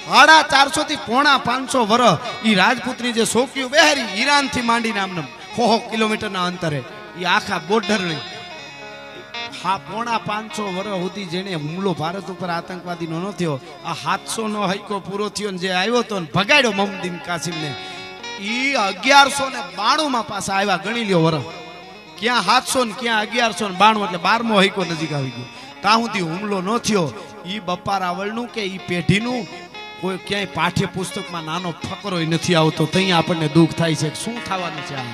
B: 450 થી 550 વર્ષ ઈ રાજપૂતની જે ચોકીઓ બહારી ઈરાન થી માંડીને આમને 100 કિલોમીટરના અંતરે એ આખા બોર્ડરની 550 વર્ષ સુધી જેને હુમલો ભારત ઉપર આતંકવાદીનો ન થયો, આ 700નો હૈકો પૂરો થયો ને જે આવ્યો તો ને ભગાડ્યો મોહમ્મદ બિન કાસિમને, ઈ 1192માં પાછા આવ્યા. ગણી લ્યો વર્ષ, ક્યાં 700 ને ક્યાં 1192, એટલે 12મો હૈકો નજીક આવી ગયો. ત્યાં સુધી હુમલો ન થયો. ઈ બપ્પા રાવળનું કે ઈ પેઢીનું કોઈ ક્યાંય પાઠ્યપુસ્તકમાં નાનો ફકરો નથી આવતો. ત્યાં આપણને દુઃખ થાય છે કે શું થવાનું છે આ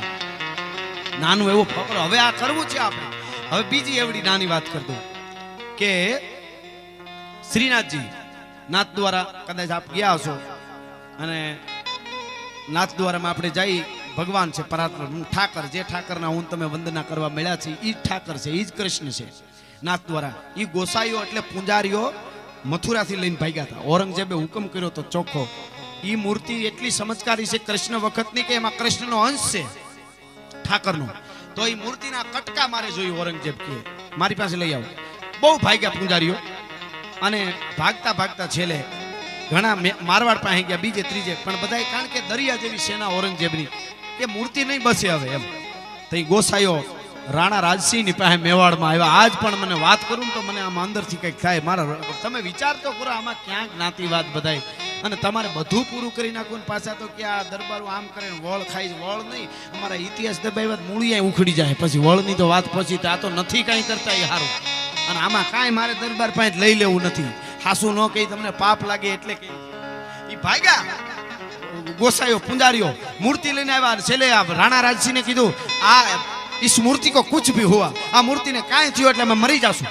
B: નાનું એવો ફકરો. હવે આ કરવું છે આપણે. હવે બીજી એવડી નાની વાત કરી દઉં કે શ્રીનાથજી નાથ દ્વારા કદાચ આપ ગયા હશો, અને નાથ દ્વારામાં આપણે જઈ, ભગવાન છે પરાત્પર ઠાકર, જે ઠાકરના હું તમે વંદના કરવા મળ્યા છે એ જ ઠાકર છે, એ જ કૃષ્ણ છે. નાથ દ્વારા એ ગોસાઈઓ એટલે પૂંજારીઓ મથુરાથી લઈને ભાગ્યા હતા. ઔરંગઝેબે હુકમ કર્યો તો ચોખ્ખો. એ મૂર્તિ એટલી સમજકારી છે કૃષ્ણ વખતની કે એમાં કૃષ્ણનો અંશ છે ઠાકરનો. તો એ મૂર્તિના કટકા મારે જોયું. ઔરંગઝેબ કહે મારી પાસે લઈ આવો. બહુ ભાગ્યા પૂંજારીઓ અને ભાગતા ભાગતા છેલ્લે ઘણા મારવાડ પાસે ગયા, બીજે ત્રીજે, પણ બધાય કારણ કે દરિયા જેવી સેના ઔરંગઝેબની કે મૂર્તિ નહીં બસે હવે એમ. તો એ ગોસાઈઓ રાણા રાજસિંહની પાસે મેવાડમાં આવ્યા. આજ પણ મને વાત કરું ને તો મને આમ અંદરથી કંઈક થાય. મારા તમે વિચાર તો કરો, આમાં ક્યાં જ્ઞાતિવાદ બધાય, અને તમારે બધું પૂરું કરી નાખવું ને પાછા તો કે આ દરબારો આમ કરે વળ ખાઈ. વળ નહીં, અમારા ઇતિહાસ દબાવ્યા મૂળિયા ઉખડી જાય. પછી વળની તો વાત પછી આ તો નથી કાંઈ કરતા એ સારું. અને આમાં કાંઈ મારે દરબાર પાસે લઈ લેવું નથી. હાસું ન કહી તમને પાપ લાગે એટલે કે ઈ ભાગ્યા. ગોસાઈઓ પૂંજારીઓ મૂર્તિ લઈને આવ્યા. છેલ્લે રાણા રાજસિંહને કીધું આ इस मूर्ति को कुछ भी हुआ, आ मूर्ति ने काई थयो એટલે અમે મરી જાશું,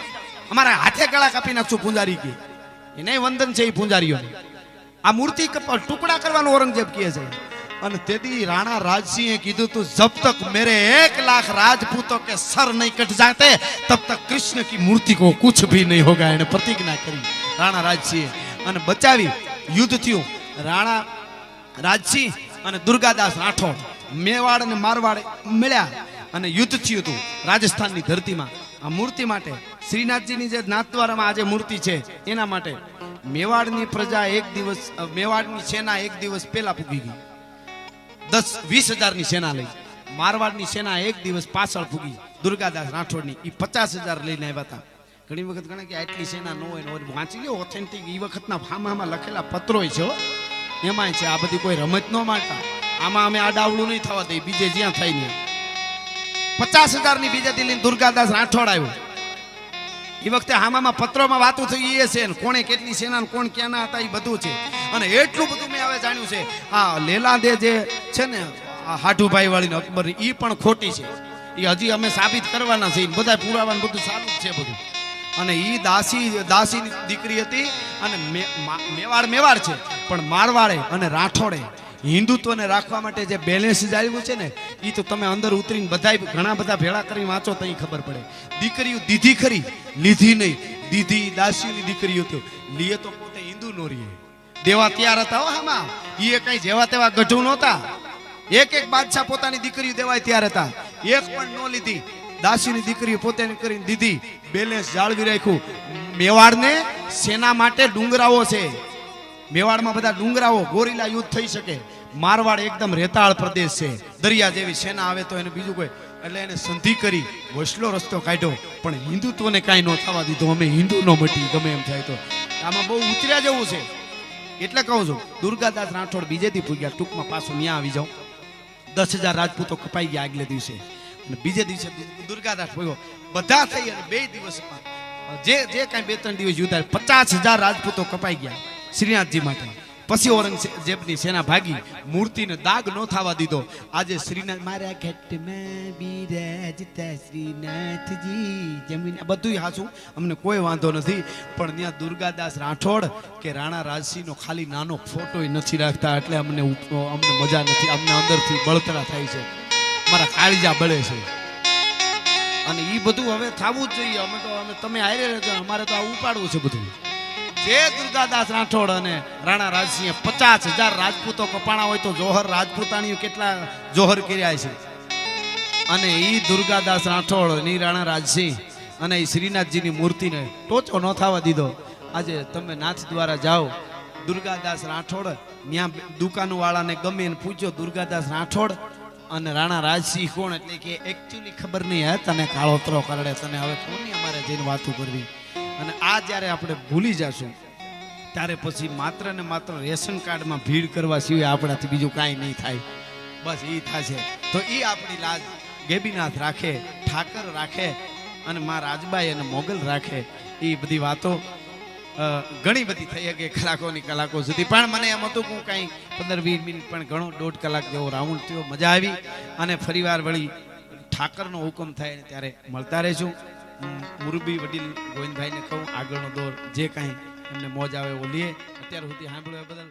B: અમારા હાથે ગળા કાપી નાખશું. પૂંજારી કે એને વંદન છે. એ પૂંજારીઓને આ મૂર્તિ ટુકડા કરવાનો ઔરંગઝેબ કહે છે. અને તેથી રાણા રાજસિંહે કીધું તું જબ તક મેરે 1 લાખ राजपूतों के सर नहीं कट जाते तब तक कृष्ण की मूर्ति को कुछ भी नहीं होगा. એને પ્રતિજ્ઞા કરી રાણા રાજસિંહે અને બચાવી. યુદ્ધ થયું. રાણા રાજસિંહ અને દુર્ગાદાસ રાઠોડ મેવાડ અને મારવાડ મળ્યા અને યુદ્ધ થયું હતું રાજસ્થાનની ધરતીમાં. આ મૂર્તિ માટે શ્રીનાથજીની જે નાથદ્વારામાં આજે મૂર્તિ છે એના માટે મેવાડની પ્રજા એક દિવસ, મેવાડની સેના એક દિવસ પહેલા પૂગી ગઈ. 10-20 હજારની સેના લઈ. મારવાડની સેના એક દિવસ પાછળ પૂગી. દુર્ગાદાસ રાઠોડની એ 50,000 લઈને આવ્યા હતા. ઘણી વખત ગણે કે આટલી સેના ન હોય ને વાંચી લો ઓથેન્ટિક એ વખતના ફામામાં લખેલા પત્રો છે. એમાંય છે. આ બધી કોઈ રમત ન માનતા. આમાં અમે આ ડાવડું નહીં થવા દઈએ, બીજે જ્યાં થાય ને. 50,000 ની બીજાથી લઈને દુર્ગાદાસ રાઠોડ આવ્યો. એ વખતે હામામાં પત્રોમાં વાતો થઈ એ છે, કોણે કેટલી સેના કોણ ક્યાંના હતા એ બધું છે. અને એટલું બધું મેં હવે જાણ્યું છે. આ લેલાદે જે છે ને આ હાઠુભાઈ વાળી અકબરની એ પણ ખોટી છે. એ હજી અમે સાબિત કરવાના છે. બધા પુરાવાનું બધું સારું જ છે બધું. અને એ દાસીની દીકરી હતી. અને મેવાડ છે, પણ મારવાડે અને રાઠોડે હિન્દુત્વને રાખવા માટે જે બેલેન્સ જાળવ્યું છે ને એ તો તમે અંદર ઉતરીને બધા ઘણા બધા ભેળા કરીને વાંચો તો ખબર પડે. દીકરીઓ દીધી ખરી, લીધી નહીં. દીધી દાસીની દીકરીઓ તો લીએ તો પોતે હિન્દુ નો રીએ દેવા તૈયાર હતા. આમાં એ કઈ જેવા તેવા ગઢું નહોતા. એક બાદશાહ પોતાની દીકરીઓ દેવાય તૈયાર હતા. એક પણ ન લીધી. દાસીની દીકરીઓ પોતે કરીને દીધી. બેલેન્સ જાળવી રાખ્યું. મેવાડને સેના માટે ડુંગરાઓ છે. મેવાડમાં બધા ડુંગરાઓ, ગોરીલા યુદ્ધ થઈ શકે. મારવાડ એકદમ રેતાળ પ્રદેશ છે. દરિયા જેવી સેના આવે તો એને બીજું કોઈ, એટલે એને સંધિ કરી વસલો રસ્તો કાઢ્યો. પણ હિન્દુત્વને કાંઈ ન થવા દીધું. અમે હિન્દુ ન મટી ગમે એમ થાય તો. આમાં બહુ ઉતર્યા જેવું છે. એટલે કહું છું દુર્ગાદાસ રાઠોડ બીજેથી પૂગ્યા. ટૂંકમાં પાછું ન્યા આવી જાઉં. 10,000 રાજપૂતો કપાઈ ગયા આગલે દિવસે. અને બીજે દિવસે દુર્ગાદાસ પૂગ્યો. બધા થઈ અને 2 દિવસમાં જે કાંઈ 2-3 દિવસ યુદ્ધ 50,000 રાજપૂતો કપાઈ ગયા શ્રીનાથજી માટે. પછી ઔરંગઝેબની સેના ભાગી. મૂર્તિને દાગ ન થવા દીધો. આજે શ્રીનાથ મારા ઘટમાં બિરાજતા શ્રીનાથજી જમીન બધું હાચું, અમને કોઈ વાંધો નથી. પણ ત્યાં દુર્ગાદાસ રાઠોડ કે રાણા રાજસિંહનો ખાલી નાનો ફોટો નથી રાખતા. એટલે અમને મજા નથી. અમને અંદરથી બળતરા થાય છે. મારા કાળજા બળે છે. અને એ બધું હવે થવું જ જોઈએ. અમે તમે હારે રહેજો. અમારે તો આ ઉપાડવું છે બધું. જે દુર્ગાદાસ રાઠોડ અને રાણા રાજસિંહે 50,000 રાજપૂતો કપાણા હોય તો જોહર રાજપૂતાણીઓ કેટલા જોહર કર્યા છે. અને એ દુર્ગાદાસ રાઠોડ ની રાણા રાજસિંહ અને એ શ્રીનાથજીની મૂર્તિને ટોચો ન થવા દીધો. આજે તમે નાથ દ્વારા જાઓ, દુર્ગાદાસ રાઠોડ ત્યાં દુકાનો વાળાને ગમે એને પૂછ્યો દુર્ગાદાસ રાઠોડ અને રાણા રાજસિંહ કોણ, એટલે કે એકચ્યુઅલી ખબર નહીં હે તને કાળોતરો કરડે તને હવે કોની અમારે જઈને વાતો કરવી. અને આ જ્યારે આપણે ભૂલી જશું ત્યારે પછી માત્ર ને માત્ર રેશન કાર્ડમાં ભીડ કરવા સિવાય આપણાથી બીજું કાંઈ નહીં થાય. બસ એ થશે તો એ આપણી લાજ ગેબીનાથ રાખે, ઠાકર રાખે અને માં રાજબાઈ અને મોગલ રાખે. એ બધી વાતો ઘણી બધી થઈ શકે કલાકો સુધી. પણ મને એમ હતું કે હું કાંઈ 15-20 મિનિટ પણ ઘણો 1.5 કલાક જેવો રાઉન્ડ થયો. મજા આવી. અને ફરીવાર વળી ઠાકરનો હુકમ થાય ત્યારે મળતા રહીશું. મુરબી વડીલ ગોવિંદભાઈને કહું આગળનો દોર જે કાંઈ એમને મોજ આવે એવો લે. અત્યાર સુધી સાંભળ્યા બદલ